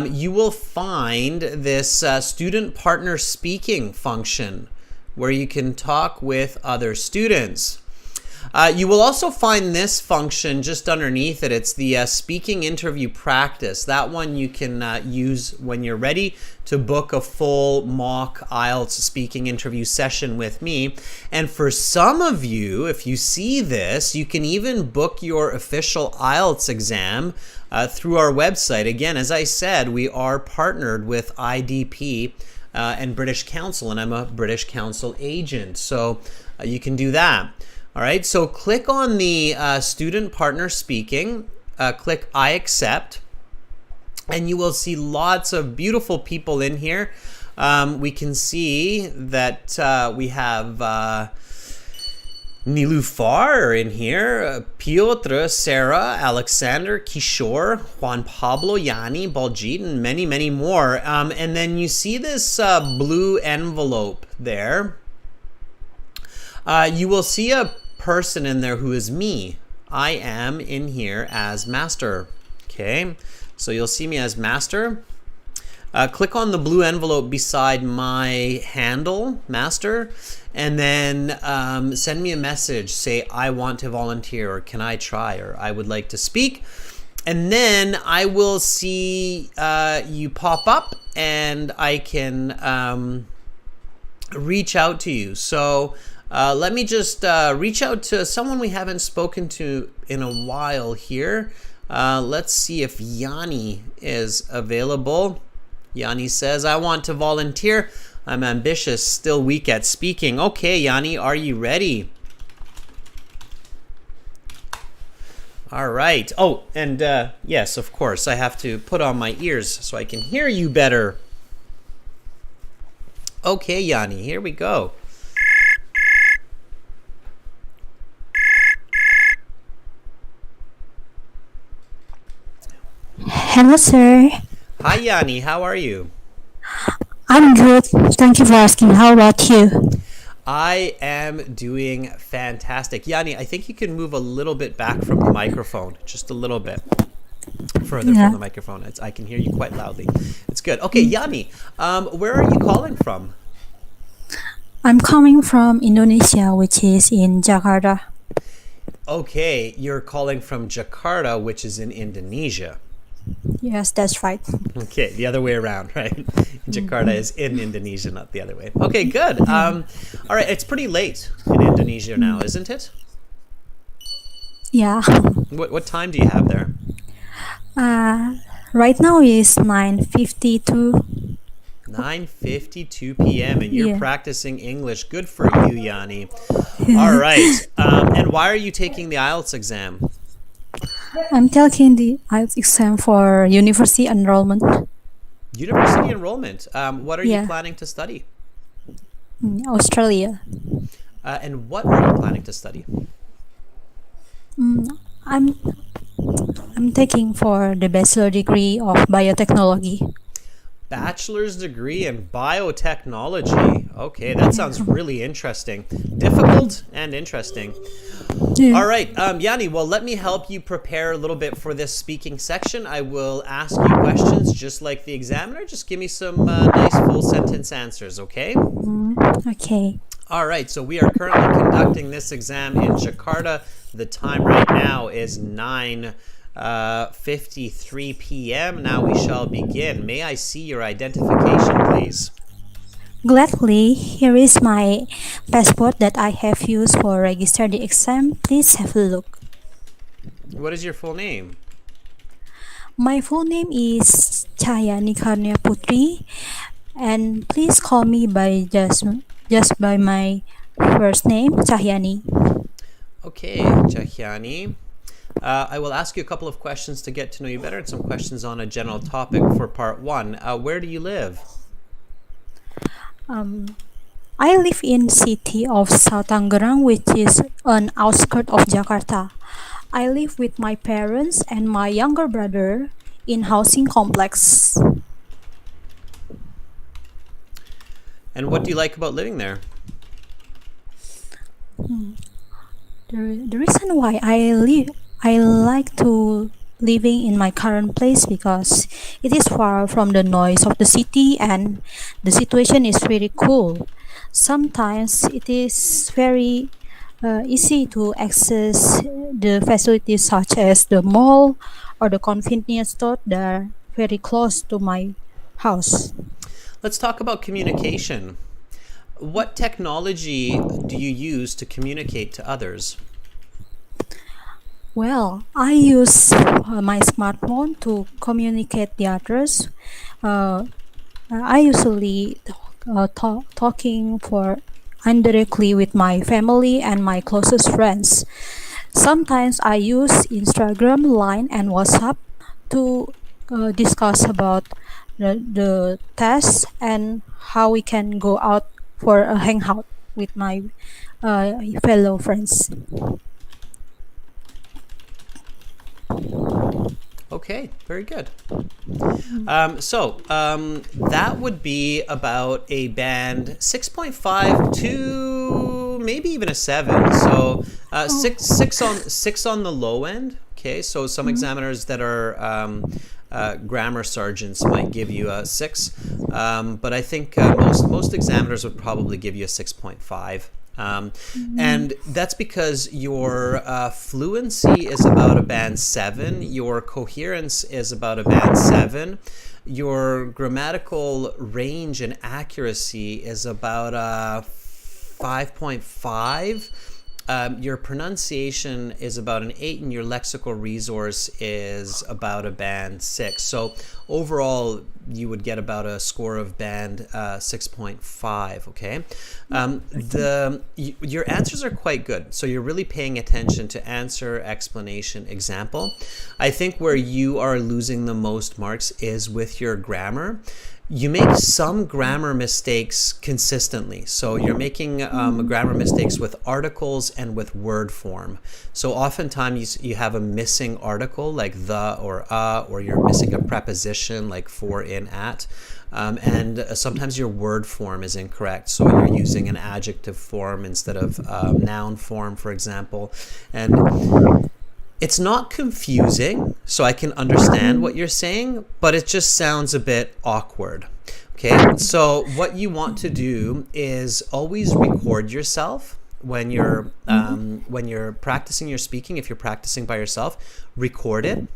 A: you will find this student partner speaking function where you can talk with other students. You will also find this function just underneath it. It's the speaking interview practice. That one you can use when you're ready to book a full mock IELTS speaking interview session with me. And for some of you, if you see this, you can even book your official IELTS exam through our website. Again, as I said, we are partnered with IDP and British Council, and I'm a British Council agent. So you can do that. All right, so click on the student partner speaking, click I accept, and you will see lots of beautiful people in here. We can see that we have Nilufar are in here. Piotr, Sarah, Alexander, Kishore, Juan Pablo, Yanni, Baljit, and many, many more. And then you see this blue envelope there. You will see a person in there who is me. I am in here as master. Okay, so you'll see me as master. Click on the blue envelope beside my handle, master, and then send me a message. Say, I want to volunteer, or can I try, or I would like to speak. And then I will see you pop up, and I can reach out to you. So let me just reach out to someone we haven't spoken to in a while here. Let's see if Yanni is available. Yanni says, I want to volunteer. I'm ambitious, still weak at speaking. Okay, Yanni, are you ready? All right. Oh, and yes, of course, I have to put on my ears so I can hear you better. Okay, Yanni, here we go.
B: Hello, sir.
A: Hi, Yanni. How are you?
B: I'm good. Thank you for asking. How about you?
A: I am doing fantastic. Yanni, I think you can move a little bit back from the microphone. Just a little bit further from the microphone. I can hear you quite loudly. It's good. Okay, Yanni, where are you calling from?
B: I'm coming from Indonesia, which is in Jakarta.
A: Okay, you're calling from Jakarta, which is in Indonesia.
B: Yes, that's right.
A: Okay, the other way around, right? Jakarta is in Indonesia, not the other way. Okay, good. All right, it's pretty late in Indonesia now, isn't it?
B: Yeah.
A: What time do you have there?
B: Right now is 9:52.
A: 9:52 p.m. and you're practicing English. Good for you, Yanni. All right. And why are you taking the IELTS exam?
B: I'm taking the IELTS exam for university enrollment.
A: University enrollment. What are you planning to study?
B: Australia.
A: And what are you planning to study?
B: I'm taking for the bachelor degree of biotechnology.
A: Bachelor's degree in biotechnology. Okay, that sounds really interesting. Difficult and interesting.
B: Yeah.
A: All right, Yanni, well, let me help you prepare a little bit for this speaking section. I will ask you questions just like the examiner. Just give me some nice full sentence answers, okay?
B: Okay.
A: All right, so we are currently conducting this exam in Jakarta. The time right now is 9:53 p.m. Now we shall begin. May I see your identification, please?
B: Gladly, here is my passport that I have used for register the exam. Please have a look.
A: What is your full name?
B: My full name is Cahyani Karnia Putri, and please call me by just by my first name, Cahyani.
A: Okay, Cahyani. I will ask you a couple of questions to get to know you better and some questions on a general topic for part one. Where do you live?
B: I live in city of South Tangerang, which is an outskirt of Jakarta. I live with my parents and my younger brother in housing complex.
A: And what do you like about living there?
B: The reason why I like to living in my current place because it is far from the noise of the city and the situation is very cool. Sometimes it is very easy to access the facilities such as the mall or the convenience store that are very close to my house.
A: Let's talk about communication. What technology do you use to communicate to others?
B: Well, I use my smartphone to communicate the others. I usually talking for indirectly with my family and my closest friends. Sometimes I use Instagram, Line, and WhatsApp to discuss about the tests and how we can go out for a hangout. with my fellow friends.
A: Okay, very good. That would be about a band 6.5 to maybe even a 7. So six on the low end. Okay, so some examiners that are grammar sergeants might give you a 6, but I think most examiners would probably give you a 6.5. And that's because your fluency is about a band 7, your coherence is about a band 7, your grammatical range and accuracy is about a 5.5. Your pronunciation is about an 8, and your lexical resource is about a band 6. So overall, you would get about a score of band 6.5. Okay, your answers are quite good. So you're really paying attention to answer, explanation, example. I think where you are losing the most marks is with your grammar. You make some grammar mistakes consistently. So you're making grammar mistakes with articles and with word form. So oftentimes you have a missing article like the or you're missing a preposition like for, in, at. And sometimes your word form is incorrect. So you're using an adjective form instead of noun form, for example. And it's not confusing, so I can understand what you're saying, but it just sounds a bit awkward. Okay, so what you want to do is always record yourself when you're practicing your speaking. If you're practicing by yourself, record it.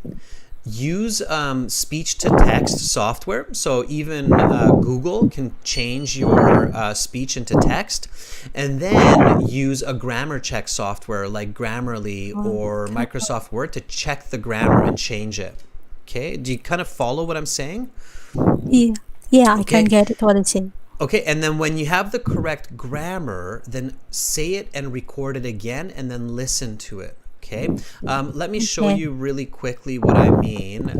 A: Use speech to text software. So even Google can change your speech into text, and then use a grammar check software like Grammarly or Microsoft Word to check the grammar and change it. Okay, do you kind of follow what I'm saying?
B: Yeah, yeah, I can
A: Okay.
B: get it what I say.
A: Okay, and then when you have the correct grammar, then say it and record it again, and then listen to it. Okay, let me show
B: Okay.
A: you really quickly what I mean.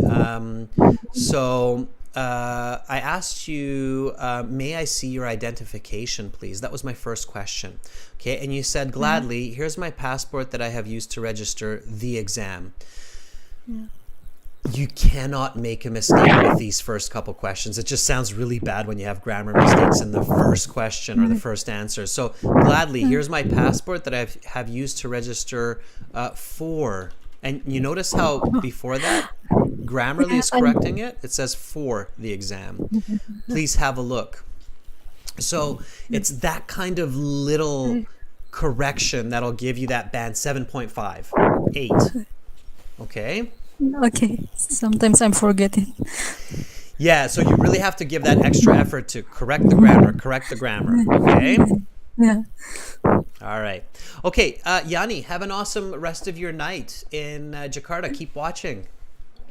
A: I asked you, may I see your identification, please? That was my first question. Okay, and you said, gladly, here's my passport that I have used to register the exam. You cannot make a mistake with these first couple questions. It just sounds really bad when you have grammar mistakes in the first question or the first answer. So, gladly, here's my passport that I have used to register for. And you notice how before that, Grammarly
B: Yeah,
A: is correcting it. It says for the exam. Please have a look. So, it's that kind of little correction that'll give you that band 7.5, 8. Okay?
B: okay. Sometimes I'm forgetting.
A: Yeah, so you really have to give that extra effort to correct the grammar, okay?
B: Yeah.
A: All right. Okay, Yanni, have an awesome rest of your night in Jakarta. Keep watching.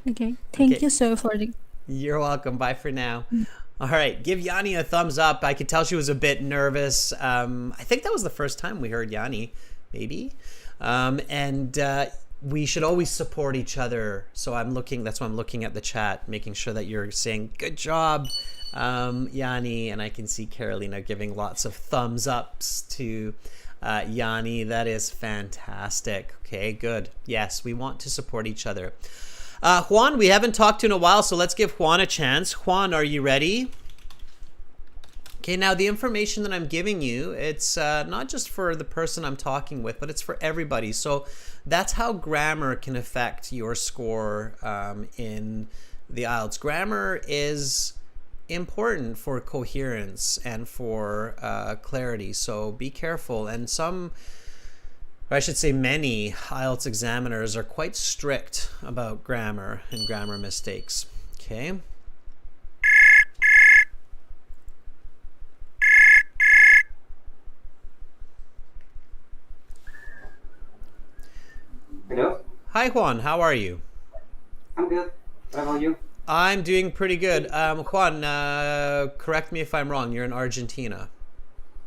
B: Okay. Thank
A: Okay,
B: you so for the.
A: you're welcome. Bye for now. All right, give Yanni a thumbs up. I could tell she was a bit nervous. I think that was the first time we heard Yanni, maybe. And we should always support each other. So that's why I'm looking at the chat, making sure that you're saying, good job, Yanni. And I can see Carolina giving lots of thumbs ups to Yanni. That is fantastic. Okay, good. Yes, we want to support each other. Juan, we haven't talked to in a while, so let's give Juan a chance. Juan, are you ready? Okay, now the information that I'm giving you, it's not just for the person I'm talking with, but it's for everybody. So that's how grammar can affect your score in the IELTS. Grammar is important for coherence and for clarity, so be careful. And or I should say many IELTS examiners are quite strict about grammar and grammar mistakes. Okay.
C: Hello,
A: Hi, Juan. How are you?
C: I'm good. What about you?
A: I'm doing pretty good. Juan, correct me if I'm wrong. You're in Argentina.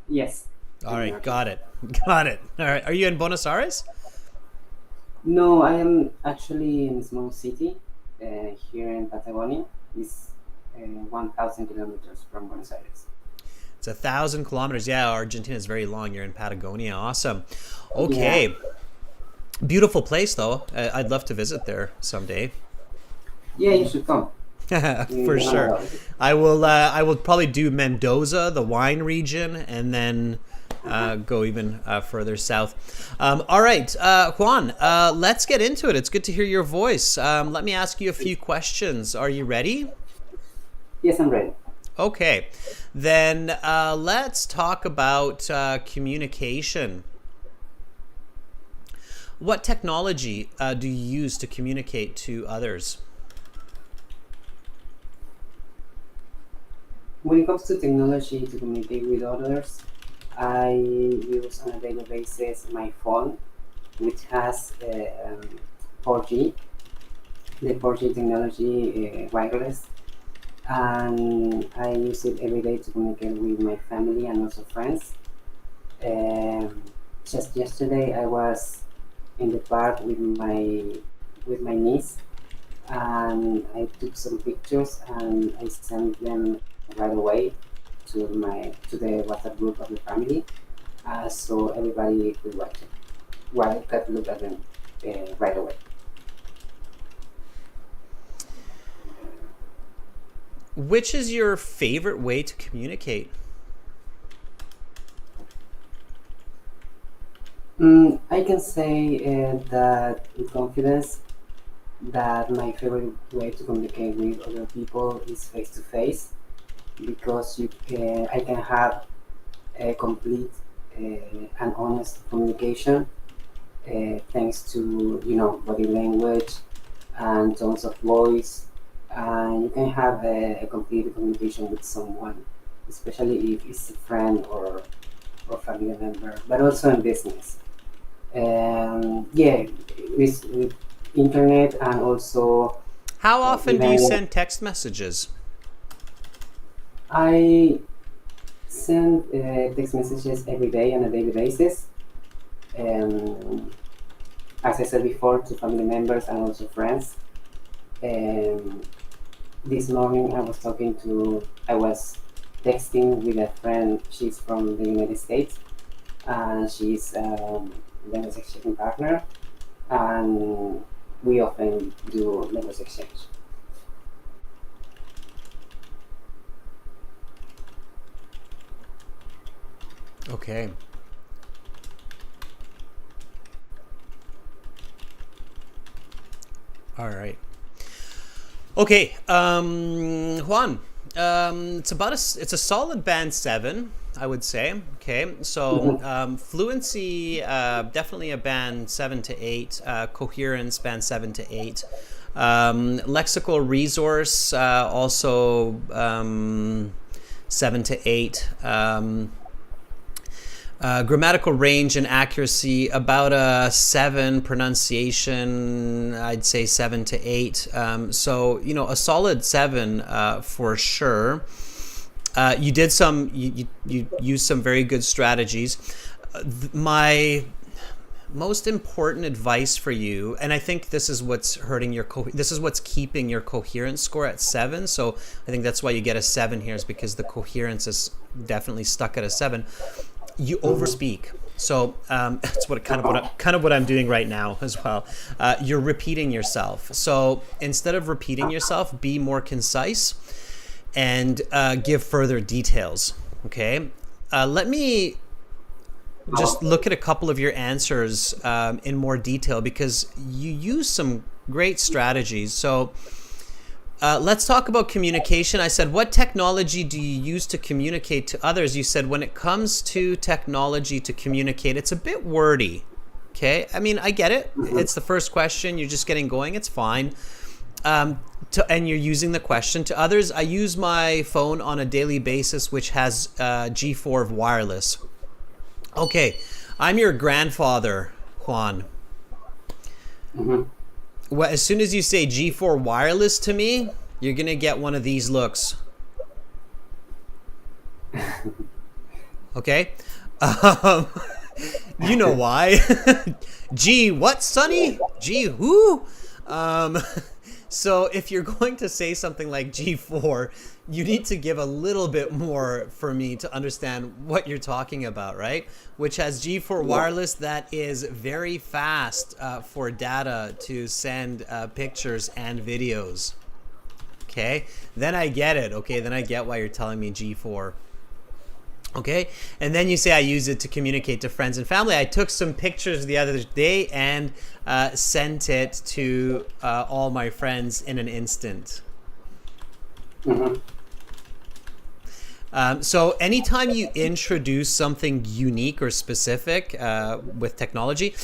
C: Yes.
A: All
C: I'm
A: right,
C: okay.
A: got it. Got it. All right. Are you in Buenos Aires?
C: No, I am actually in a small city here in Patagonia. It's 1,000 kilometers from Buenos Aires.
A: It's 1,000 kilometers. Yeah, Argentina is very long. You're in Patagonia. Awesome.
C: Yeah.
A: Okay. Beautiful place, though. I'd love to visit there someday.
C: Yeah, you should come.
A: For
C: You don't
A: sure.
C: know.
A: I will. I will probably do Mendoza, the wine region, and then go even further south. All right, Juan. Let's get into it. It's good to hear your voice. Let me ask you a few questions. Are you ready?
C: Yes, I'm ready.
A: Okay. Then let's talk about communication. What technology do you use to communicate to others?
C: When it comes to technology to communicate with others, I use on a daily basis my phone, which has 4G, the 4G technology, wireless, and I use it every day to communicate with my family and also friends. Um, just yesterday, I was in the park with my niece, and I took some pictures and I sent them right away to the WhatsApp group of the family, so everybody could watch it. Well, I could look at them right away.
A: Which is your favorite way to communicate?
C: I can say that with confidence that my favorite way to communicate with other people is face to face, because I can have a complete and honest communication, thanks to body language and tones of voice, and you can have a complete communication with someone, especially if it's a friend or family member, but also in business. Yeah, with internet and also
A: How often do you
C: even
A: send text messages?
C: I send text messages every day on a daily basis. Um, as I said before, to family members and also friends. Um, this morning I was texting with a friend. She's from the United States, and she's language exchange partner, and we often do language exchange.
A: Okay. All right. Okay, Juan. It's a solid band 7, I would say. Okay, so fluency, definitely a band 7 to 8. Coherence, band 7 to 8. Lexical resource, also 7 to 8. Grammatical range and accuracy, about a 7. Pronunciation, I'd say 7 to 8. So a solid 7 for sure. You did you used some very good strategies. My most important advice for you, and I think this is what's hurting this is what's keeping your coherence score at 7. So I think that's why you get a 7 here, is because the coherence is definitely stuck at a 7. You overspeak. So that's kind of what I'm doing right now as well. You're repeating yourself. So instead of repeating yourself, be more concise and give further details. Okay. Let me just look at a couple of your answers in more detail, because you use some great strategies. So let's talk about communication. I said, what technology do you use to communicate to others? You said, when it comes to technology to communicate, it's a bit wordy. Okay. I mean, I get it. It's the first question. You're just getting going. It's fine. And you're using the question. To others, I use my phone on a daily basis, which has G4 of wireless. Okay. I'm your grandfather, Juan. Well, as soon as you say G4 wireless to me, you're going to get one of these looks. Okay? You know why. G what, Sonny? G who? So if you're going to say something like G4, you need to give a little bit more for me to understand what you're talking about, right? Which has G4 wireless that is very fast for data to send pictures and videos. Okay, then I get it. Okay, then I get why you're telling me G4. Okay, and then you say I use it to communicate to friends and family. I took some pictures the other day and sent it to all my friends in an instant. So anytime you introduce something unique or specific with technology,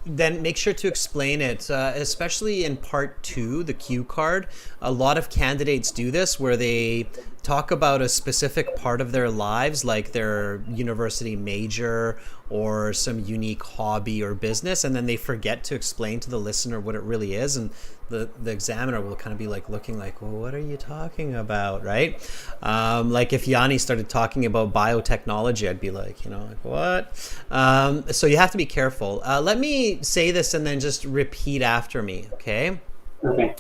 A: then make sure to explain it, especially in part 2, the cue card. A lot of candidates do this where they talk about a specific part of their lives, like their university major or some unique hobby or business, and then they forget to explain to the listener what it really is, and the examiner will kind of be like looking like, well, what are you talking about, right? Like if Yanni started talking about biotechnology, I'd be like, like what? So you have to be careful. Let me say this and then just repeat after me, okay?
C: Okay.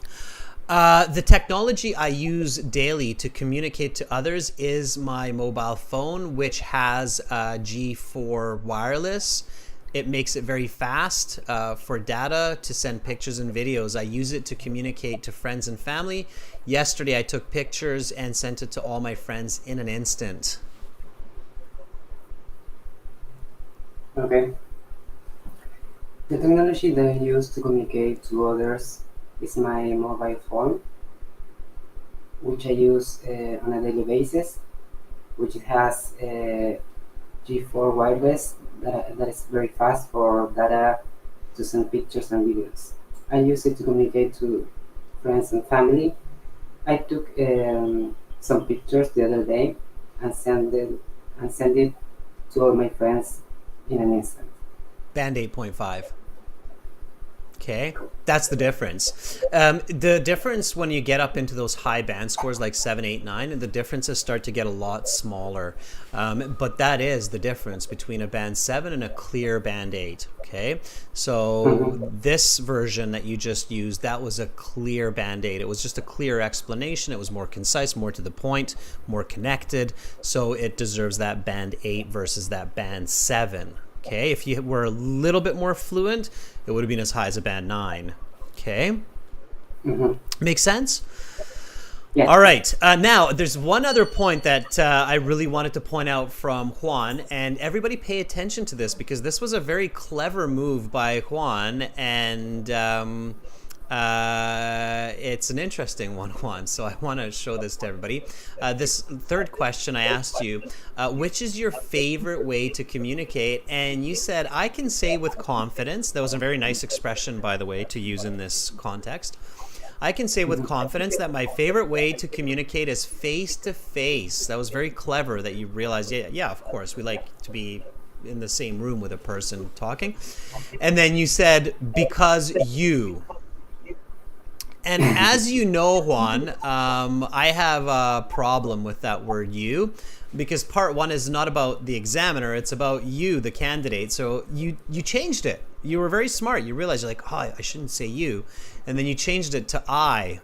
A: The technology I use daily to communicate to others is my mobile phone, which has G4 wireless. It makes it very fast for data to send pictures and videos. I use it to communicate to friends and family. Yesterday, I took pictures and sent it to all my friends in an instant.
C: Okay. The technology that I use to communicate to others is my mobile phone, which I use on a daily basis, which has G4 wireless that is very fast for data to send pictures and videos. I use it to communicate to friends and family. I took some pictures the other day and sent it to all my friends in an instant.
A: Band 8.5. Okay, that's the difference. The difference when you get up into those high band scores like 7, 8, 9, the differences start to get a lot smaller. But that is the difference between a band 7 and a clear band 8. Okay, so this version that you just used, that was a clear band 8. It was just a clear explanation. It was more concise, more to the point, more connected. So it deserves that band 8 versus that band 7. Okay, if you were a little bit more fluent, it would have been as high as a band 9. Okay, Makes sense?
C: Yeah.
A: All right. Now, there's one other point that I really wanted to point out from Juan, and everybody pay attention to this because this was a very clever move by Juan, and it's an interesting one, Juan. So I want to show this to everybody. This third question I asked you, which is your favorite way to communicate? And you said, I can say with confidence. That was a very nice expression, by the way, to use in this context. I can say with confidence that my favorite way to communicate is face-to-face. That was very clever that you realized, yeah, of course, we like to be in the same room with a person talking. And then you said, because you. And as you know, Juan, I have a problem with that word you, because part one is not about the examiner, it's about you, the candidate. So you changed it. You were very smart. You realized you're like, oh, I shouldn't say you. And then you changed it to I.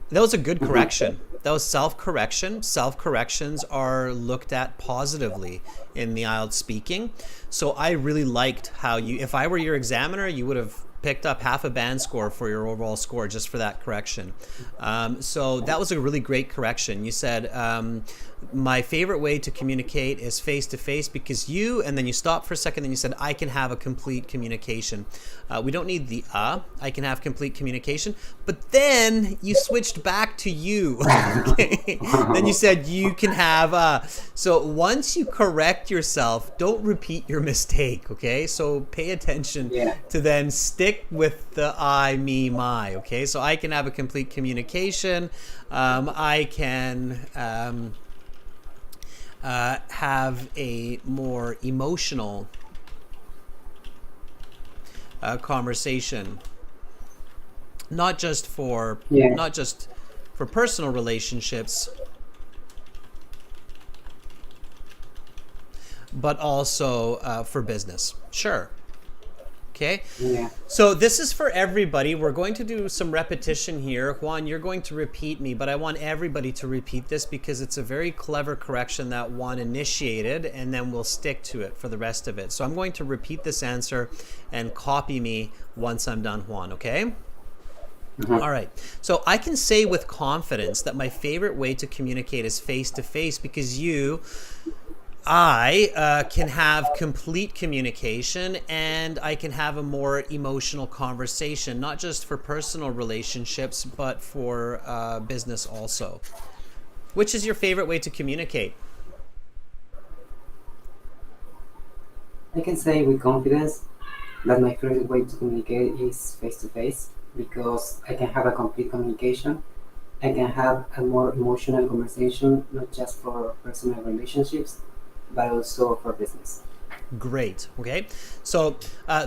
A: That was a good correction. That was self-correction. Self-corrections are looked at positively in the IELTS speaking. So I really liked how you, if I were your examiner, you would have picked up half a band score for your overall score just for that correction. So that was a really great correction. You said, my favorite way to communicate is face-to-face because you, and then you stopped for a second and you said, I can have a complete communication. We don't need the I can have complete communication. But then you switched back to you. Okay? Then you said you can have so once you correct yourself, don't repeat your mistake, okay? So pay attention to then stick with the I, me, my, okay? So I can have a complete communication. I can have a more emotional conversation, not just for personal relationships, but also for business. Sure. Okay.
C: Yeah.
A: So this is for everybody. We're going to do some repetition here. Juan, you're going to repeat me, but I want everybody to repeat this because it's a very clever correction that Juan initiated, and then we'll stick to it for the rest of it. So I'm going to repeat this answer and copy me once I'm done, Juan, okay? All right. So I can say with confidence that my favorite way to communicate is face-to-face because I can have complete communication and I can have a more emotional conversation, not just for personal relationships, but for business also. Which is your favorite way to communicate?
C: I can say with confidence that my favorite way to communicate is face to face because I can have a complete communication. I can have a more emotional conversation, not just for personal relationships, but also for business.
A: Great. Okay. So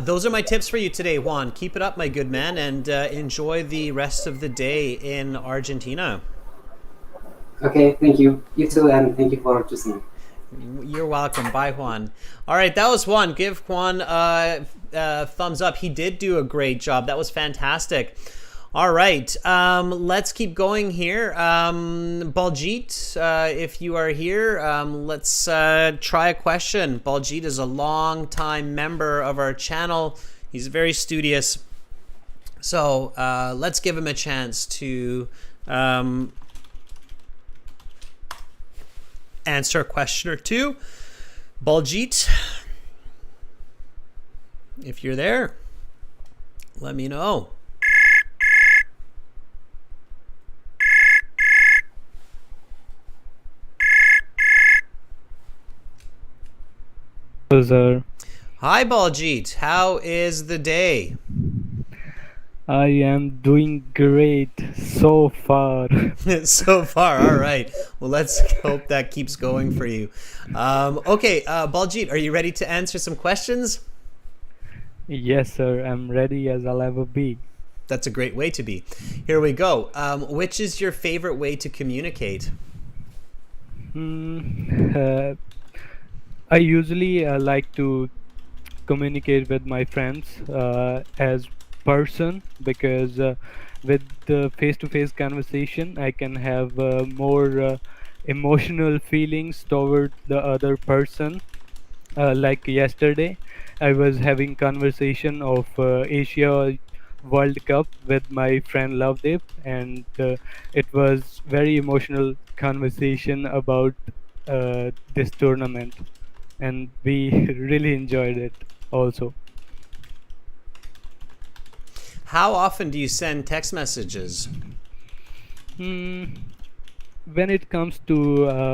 A: those are my tips for you today, Juan. Keep it up, my good man, and enjoy the rest of the day in Argentina.
C: Okay, thank you. You too, and thank you for choosing me.
A: You're welcome. Bye, Juan. All right, that was Juan. Give Juan a thumbs up. He did do a great job. That was fantastic. All right, let's keep going here. Baljit, if you are here, let's try a question. Baljit is a long-time member of our channel. He's very studious. So let's give him a chance to answer a question or two. Baljit, if you're there, let me know.
D: Hello, sir.
A: Hi, Baljit. How is the day?
D: I am doing great so far.
A: So far, all right. Well, let's hope that keeps going for you. Okay, Baljit, are you ready to answer some questions?
D: Yes, sir. I'm ready as I'll ever be.
A: That's a great way to be. Here we go. Which is your favorite way to communicate?
D: I usually like to communicate with my friends as person because with the face-to-face conversation I can have more emotional feelings toward the other person. Like yesterday, I was having conversation of Asia World Cup with my friend Lovedev, and it was very emotional conversation about this tournament, and we really enjoyed it also.
A: How often do you send text messages?
D: Hmm, when it comes to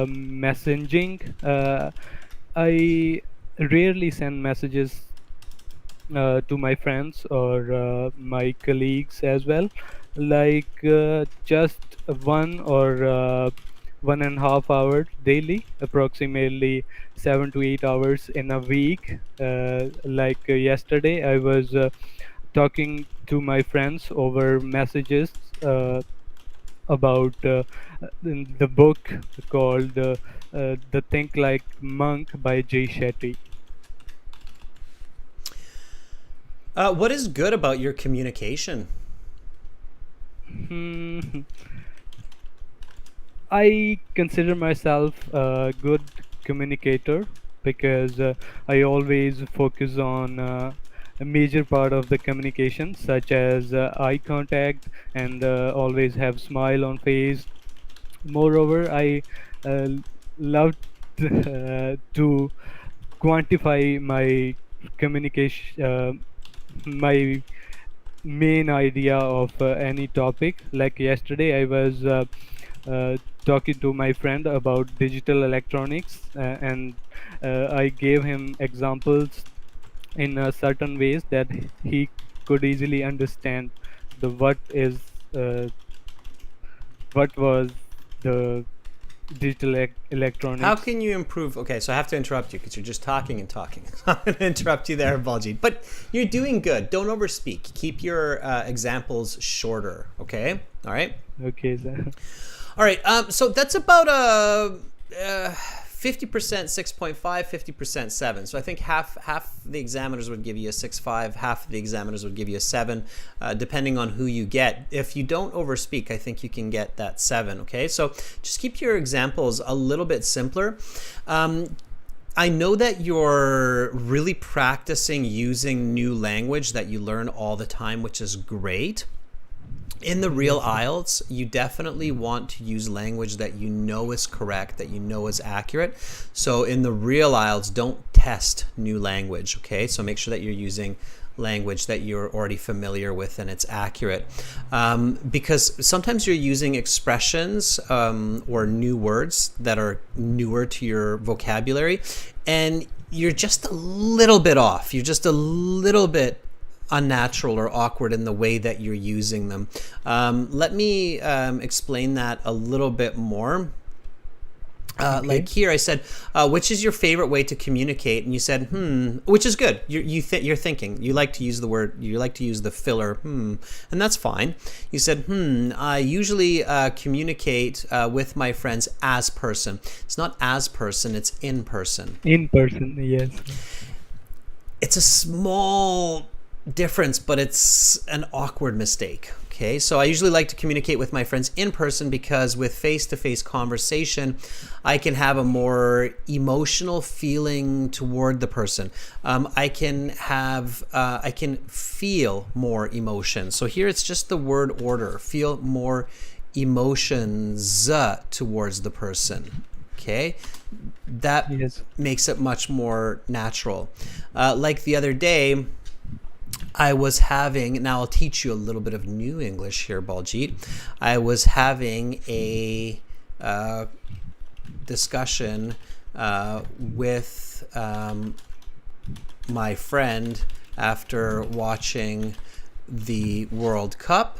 D: messaging, I rarely send messages to my friends or my colleagues as well. Like just 1.5 hours daily, approximately 7 to 8 hours in a week. Like yesterday, I was talking to my friends over messages about the book called The Think Like Monk by Jay Shetty.
A: What is good about your communication?
D: Hmm. I consider myself a good communicator because I always focus on a major part of the communication, such as eye contact, and always have smile on face. Moreover, I uh, love to quantify my communication, my main idea of any topic. Like yesterday, I was uh, talking to my friend about digital electronics, and I gave him examples in certain ways that he could easily understand the uh, what was the digital
A: How
D: electronics.
A: can you improve? Okay, so I have to interrupt you because you're just talking and talking. I'm going to interrupt you there, Baljit. But you're doing good. Don't overspeak. Keep your examples shorter. Okay. All right.
D: Okay, sir.
A: All right. So that's about 50% 6.5, 50% 7. So I think half the examiners would give you a 6.5, half of the examiners would give you a 7, depending on who you get. If you don't overspeak, I think you can get that 7. Okay, so just keep your examples a little bit simpler. I know that you're really practicing using new language that you learn all the time, which is great. In the real IELTS, you definitely want to use language that you know is correct, that you know is accurate. So in the real IELTS, don't test new language, okay? So make sure that you're using language that you're already familiar with and it's accurate. Because sometimes you're using expressions or new words that are newer to your vocabulary, and you're just a little bit off. You're just a little bit unnatural or awkward in the way that you're using them. Let me explain that a little bit more.
D: Okay.
A: Like here, I said, which is your favorite way to communicate? And you said, which is good. You're thinking. You like to use the word. You like to use the filler, and that's fine. You said, I usually communicate with my friends as person. It's not as person. It's in person.
D: In person, yes.
A: It's a small difference, but it's an awkward mistake. Okay, so I usually like to communicate with my friends in person because with face-to-face conversation, I can have a more emotional feeling toward the person. I can feel more emotion. So here it's just the word order. Feel more emotions towards the person. Okay, that
D: Yes.
A: makes it much more natural. Like the other day, I was having, now I'll teach you a little bit of new English here, Baljit. I was having a discussion with my friend after watching the World Cup.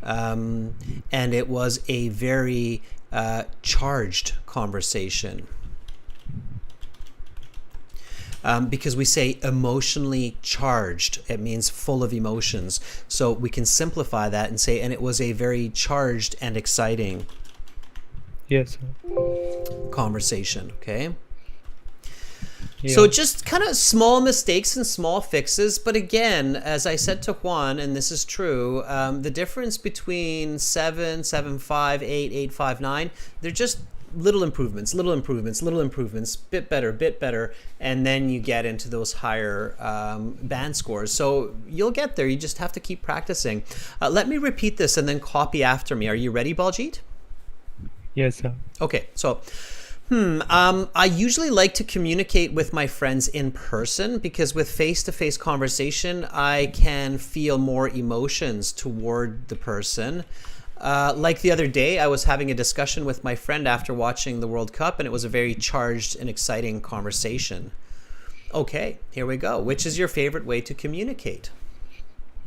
A: And it was a very charged conversation. Because we say emotionally charged, it means full of emotions. So we can simplify that and say, and it was a very charged and exciting
D: Yes, sir.
A: conversation, okay?
D: Yeah.
A: So just kind of small mistakes and small fixes. But again, as I said to Juan, and this is true, the difference between 7, 7.5, 8, 8.59, they're just little improvements, bit better, and then you get into those higher band scores. So you'll get there. You just have to keep practicing. Let me repeat this and then copy after me. Are you ready, Baljit?
D: Yes, sir.
A: Okay, so I usually like to communicate with my friends in person because with face-to-face conversation, I can feel more emotions toward the person. Like the other day, I was having a discussion with my friend after watching the World Cup, and it was a very charged and exciting conversation. Okay, here we go. Which is your favorite way to communicate?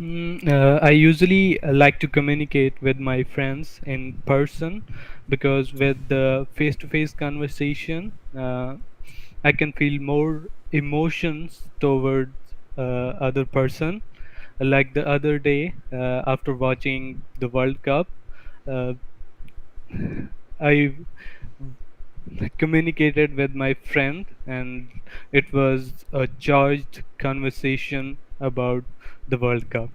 D: I usually like to communicate with my friends in person because with the face-to-face conversation, I can feel more emotions towards other person. Like the other day, after watching the World Cup, uh, I communicated with my friend, and it was a charged conversation about the World Cup.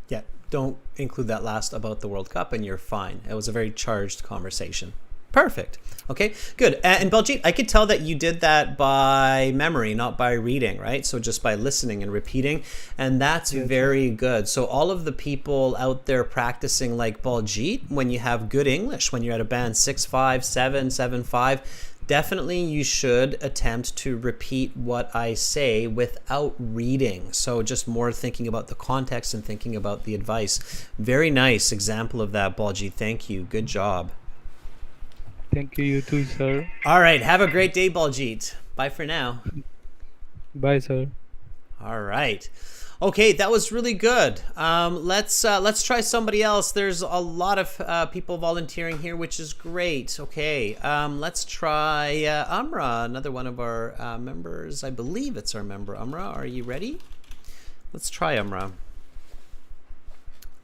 A: Yeah, don't include that last about the World Cup and you're fine. It was a very charged conversation. Perfect. Okay, good. And Baljit, I could tell that you did that by memory, not by reading, right? So just by listening and repeating. And that's very good. So all of the people out there practicing like Baljit, when you have good English, when you're at a band 6.5, 7, 7.5, definitely you should attempt to repeat what I say without reading. So just more thinking about the context and thinking about the advice. Very nice example of that, Baljit. Thank you. Good job.
D: Thank you, you too, sir.
A: All right. Have a great day, Baljit. Bye for now.
D: Bye, sir.
A: All right. Okay, that was really good. Let's try somebody else. There's a lot of people volunteering here, which is great. Okay, let's try Amra, another one of our members. I believe it's our member. Amra, are you ready? Let's try Amra.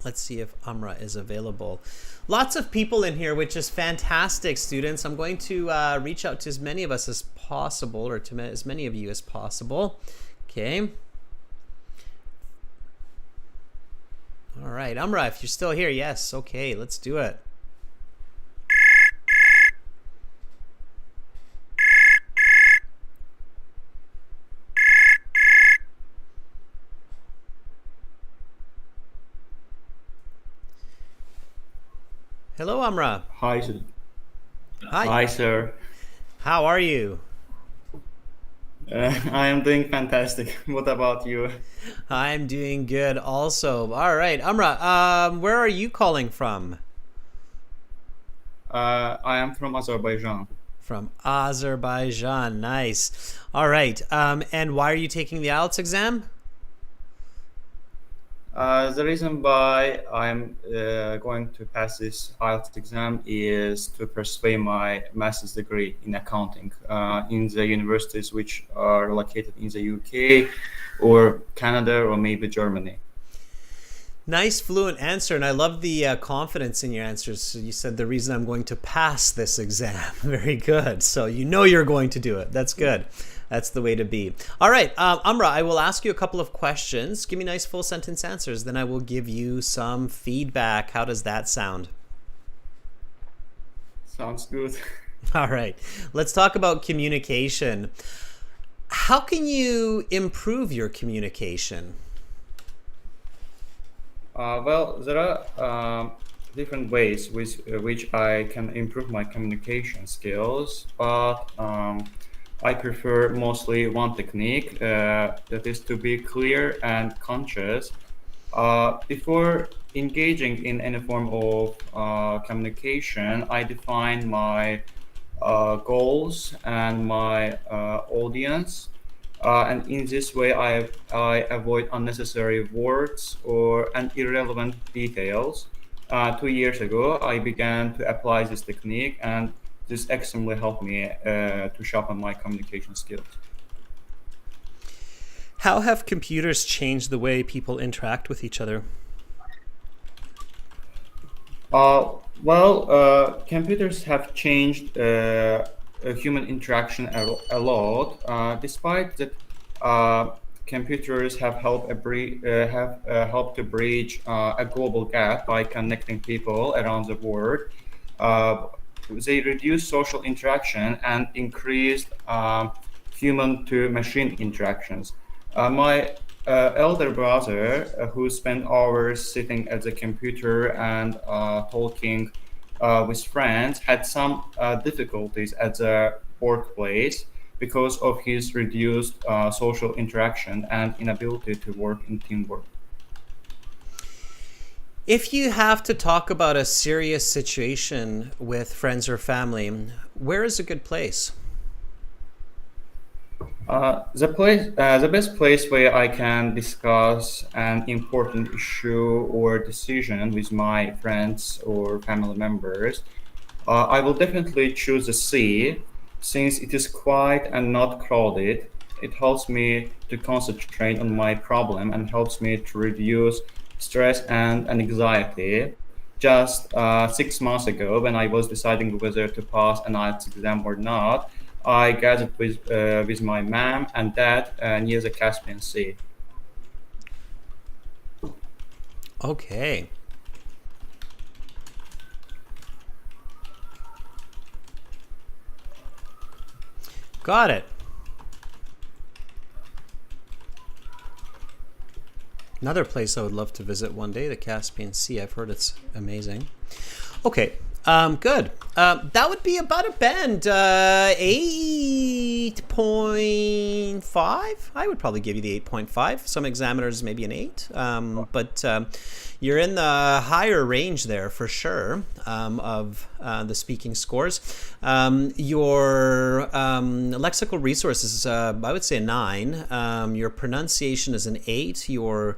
A: Let's see if Amra is available. Lots of people in here, which is fantastic, students. I'm going to reach out to as many of us as possible, or to as many of you as possible. Okay. All right, Amra, if you're still here, yes. Okay, let's do it. Hello, Amra.
E: Hi, sir.
A: Hi.
E: Hi, sir.
A: How are you?
E: I am doing fantastic. What about you?
A: I'm doing good also. All right, Amra, where are you calling from?
E: I am from Azerbaijan.
A: From Azerbaijan. Nice. All right. And why are you taking the IELTS exam?
E: The reason why I'm going to pass this IELTS exam is to pursue my master's degree in accounting in the universities which are located in the UK or Canada or maybe Germany.
A: Nice, fluent answer, and I love the confidence in your answers. So you said the reason I'm going to pass this exam. Very good. So you know you're going to do it. That's good. That's the way to be. All right, Amra, I will ask you a couple of questions. Give me nice full sentence answers. Then I will give you some feedback. How does that sound?
E: Sounds good.
A: All right, let's talk about communication. How can you improve your communication?
E: Well, there are different ways with which I can improve my communication skills, but I prefer mostly one technique, that is to be clear and conscious. Before engaging in any form of communication, I define my goals and my audience. And in this way, I avoid unnecessary words and irrelevant details. 2 years ago, I began to apply this technique, and this extremely helped me to sharpen my communication skills.
F: How have computers changed the way people interact with each other?
E: Computers have changed human interaction a lot. Despite that, computers have helped to bridge a global gap by connecting people around the world. They reduce social interaction and increased human-to-machine interactions. My elder brother, who spent hours sitting at the computer and talking with friends, had some difficulties at the workplace because of his reduced social interaction and inability to work in teamwork.
A: If you have to talk about a serious situation with friends or family, where is a good place?
E: The best place where I can discuss an important issue or decision with my friends or family members, I will definitely choose the sea since it is quiet and not crowded. It helps me to concentrate on my problem and helps me to reduce stress and anxiety. Just 6 months ago, when I was deciding whether to pass an IELTS exam or not, I gathered with my mom and dad near the Caspian Sea.
A: Okay. Got it. Another place I would love to visit one day, the Caspian Sea. I've heard it's amazing. Okay, good. That would be about a bend. 8.5. I would probably give you the 8.5. Some examiners maybe an 8. But you're in the higher range there for sure of the speaking scores. Your lexical resources, I would say a 9. Your pronunciation is an 8. Your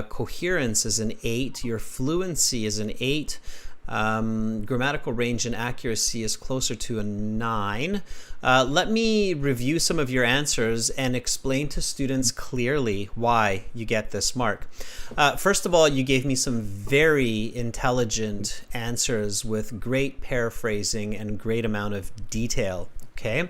A: coherence is an 8. Your fluency is an 8. Grammatical range and accuracy is closer to a 9. Let me review some of your answers and explain to students clearly why you get this mark. First of all, you gave me some very intelligent answers with great paraphrasing and great amount of detail. Okay.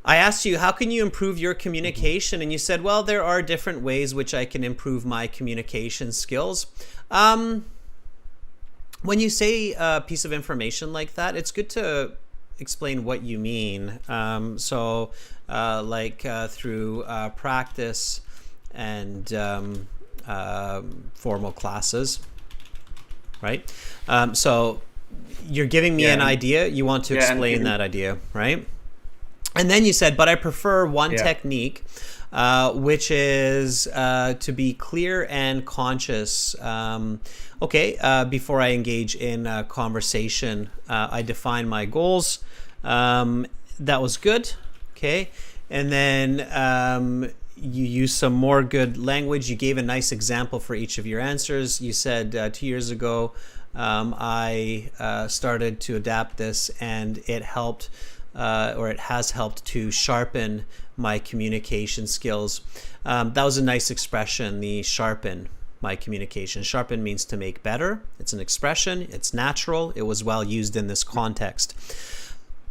A: I asked you, how can you improve your communication? And you said, well, there are different ways which I can improve my communication skills. When you say a piece of information like that, it's good to explain what you mean. Through practice and formal classes, right? So you're giving me an idea. You want to explain that idea, right? And then you said, but I prefer one technique, which is to be clear and conscious. Before I engage in a conversation, I define my goals. That was good. Okay. And then you use some more good language. You gave a nice example for each of your answers. You said 2 years ago, I started to adapt this, and it helped, or it has helped to sharpen my communication skills. That was a nice expression, the sharpen my communication. Sharpen means to make better. It's an expression. It's natural. It was well used in this context.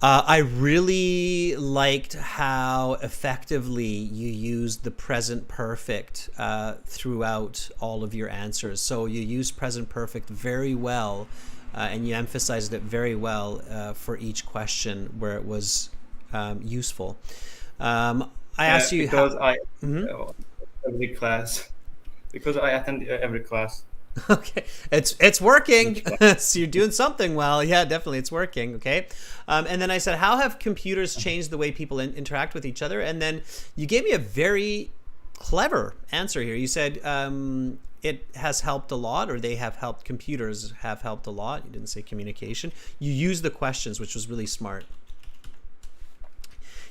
A: I really liked how effectively you used the present perfect throughout all of your answers. So you used present perfect very well, and you emphasized it very well for each question where it was useful. I asked you
E: because
A: how...
E: every class. Because I attend every class.
A: Okay, it's working. So you're doing something well. Yeah, definitely, it's working. Okay, and then I said, how have computers changed the way people interact with each other? And then you gave me a very clever answer here. You said it has helped a lot, or they have helped. Computers have helped a lot. You didn't say communication. You used the questions, which was really smart.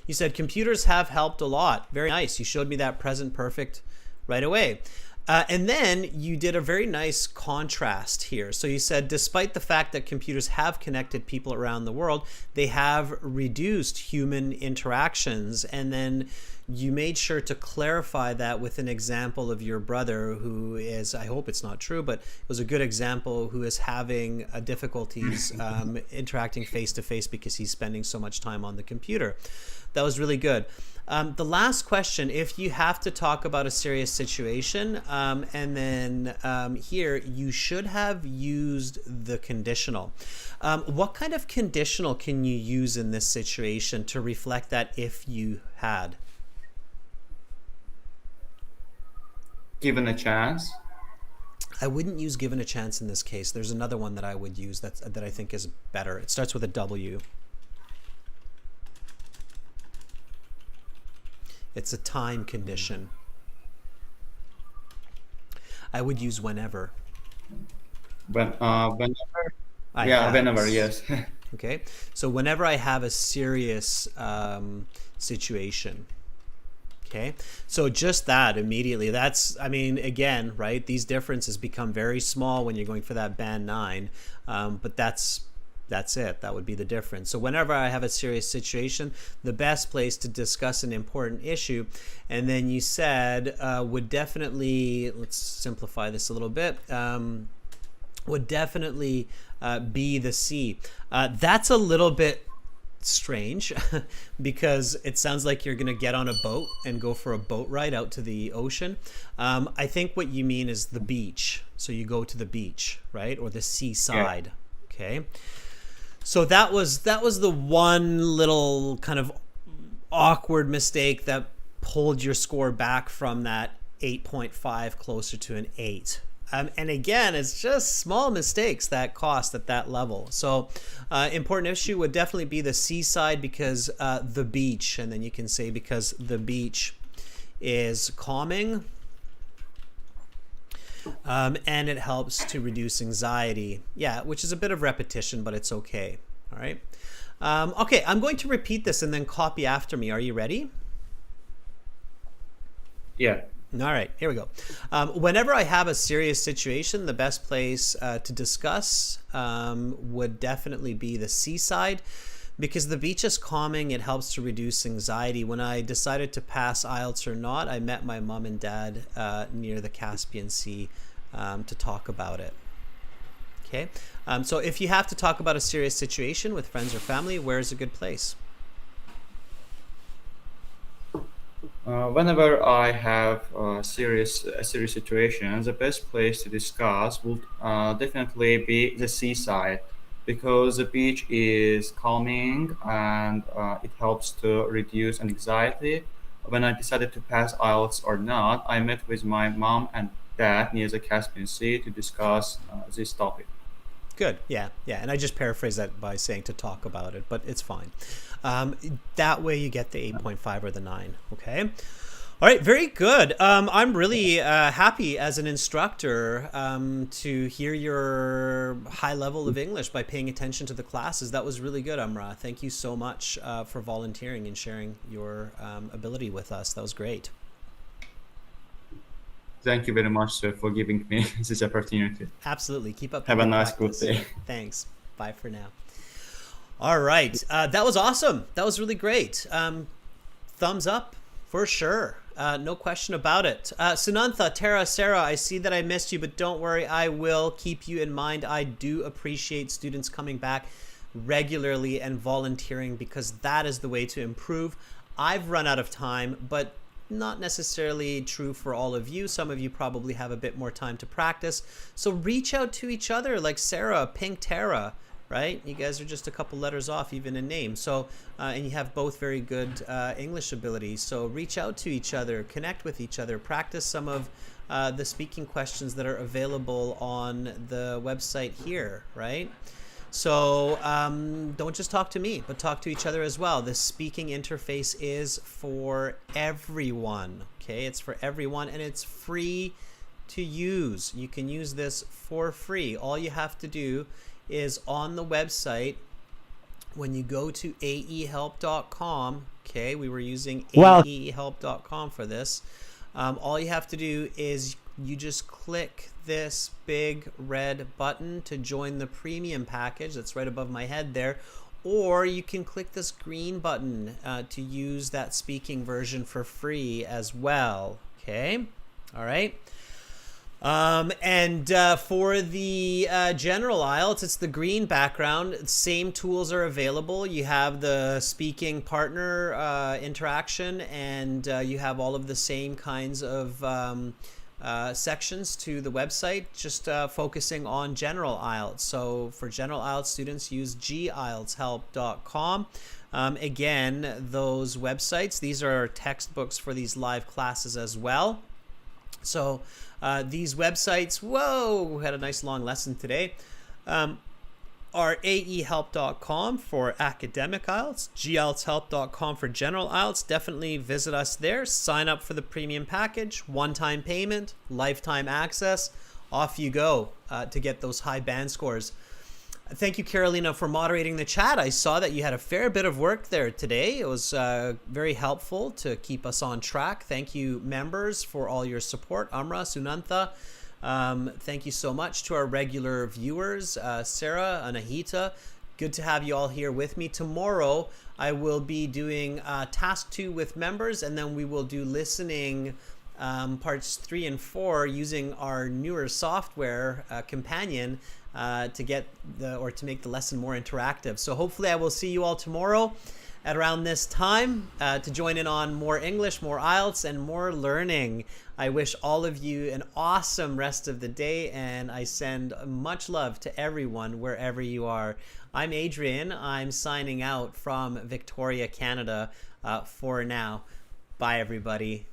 A: You said computers have helped a lot. Very nice. You showed me that present perfect right away. And then you did a very nice contrast here. So you said, despite the fact that computers have connected people around the world, they have reduced human interactions. And then you made sure to clarify that with an example of your brother, who is, I hope it's not true, but it was a good example, who is having difficulties interacting face to face because he's spending so much time on the computer. That was really good. The last question, if you have to talk about a serious situation, and then here you should have used the conditional. What kind of conditional can you use in this situation to reflect that if you had?
E: Given a chance.
A: I wouldn't use given a chance in this case. There's another one that I would use that I think is better. It starts with a W. It's a time condition. I would use whenever.
E: Whenever. Whenever, yes.
A: Okay, so whenever I have a serious situation. Okay, so just that immediately, that's, I mean, again, right, these differences become very small when you're going for that band 9, but that's it. That would be the difference. So whenever I have a serious situation, the best place to discuss an important issue, and then you said would definitely, let's simplify this a little bit, would definitely be the sea. That's a little bit strange because it sounds like you're going to get on a boat and go for a boat ride out to the ocean. I think what you mean is the beach. So you go to the beach, right? Or the seaside. Yeah. Okay. So that was the one little kind of awkward mistake that pulled your score back from that 8.5 closer to an 8. And again, it's just small mistakes that cost at that level. So important issue would definitely be the seaside because the beach, and then you can say because the beach is calming and it helps to reduce anxiety. Yeah, which is a bit of repetition, but it's okay. All right. Okay, I'm going to repeat this and then copy after me. Are you ready?
E: Yeah.
A: All right, here we go. Whenever I have a serious situation, the best place to discuss would definitely be the seaside, because the beach is calming. It helps to reduce anxiety. When I decided to pass IELTS or not, I met my mom and dad near the Caspian Sea to talk about it. Okay, so if you have to talk about a serious situation with friends or family, where's a good place?
E: Whenever I have serious situations, the best place to discuss would definitely be the seaside, because the beach is calming and it helps to reduce anxiety. When I decided to pass IELTS or not, I met with my mom and dad near the Caspian Sea to discuss this topic.
A: Good. Yeah. And I just paraphrased that by saying to talk about it, but it's fine. That way you get the 8.5 or the 9. Okay. All right. Very good. I'm really happy as an instructor to hear your high level of English by paying attention to the classes. That was really good, Amra. Thank you so much for volunteering and sharing your ability with us. That was great.
E: Thank you very much, sir, for giving me this opportunity.
A: Absolutely. Keep up.
E: Have
A: the
E: a
A: good
E: nice,
A: practice.
E: good day.
A: Thanks. Bye for now. All right. That was awesome. That was really great. Thumbs up for sure. No question about it. Sunantha, Tara, Sarah, I see that I missed you, but don't worry. I will keep you in mind. I do appreciate students coming back regularly and volunteering, because that is the way to improve. I've run out of time, but not necessarily true for all of you. Some of you probably have a bit more time to practice. So reach out to each other, like Sarah, Pink, Tara, right? You guys are just a couple letters off, even in name. So, and you have both very good English abilities. So reach out to each other, connect with each other, practice some of the speaking questions that are available on the website here, right? So don't just talk to me, but talk to each other as well. The speaking interface is for everyone, okay? It's for everyone, and it's free to use. You can use this for free. All you have to do is on the website, when you go to aehelp.com, okay, we were using aehelp.com for this. All you have to do is you just click this big red button to join the premium package that's right above my head there, or you can click this green button to use that speaking version for free as well. Okay, all right. And for the general IELTS, it's the green background. Same tools are available. You have the speaking partner interaction, and you have all of the same kinds of sections to the website, just focusing on general IELTS. So for general IELTS students, use gieltshelp.com. Again, those websites, these are textbooks for these live classes as well. So these websites, whoa, we had a nice long lesson today, are aehelp.com for academic IELTS, gieltshelp.com for general IELTS. Definitely visit us there. Sign up for the premium package, one-time payment, lifetime access. Off you go to get those high band scores. Thank you, Carolina, for moderating the chat. I saw that you had a fair bit of work there today. It was very helpful to keep us on track. Thank you, members, for all your support. Amra, Sunantha, thank you so much. To our regular viewers, Sarah, Anahita, good to have you all here with me. Tomorrow, I will be doing task 2 with members, and then we will do listening parts 3 and 4 using our newer software, Companion, to get to make the lesson more interactive. So hopefully I will see you all tomorrow at around this time to join in on more English, more IELTS, and more learning. I wish all of you an awesome rest of the day, and I send much love to everyone wherever you are. I'm Adrian. I'm signing out from Victoria, Canada for now. Bye, everybody.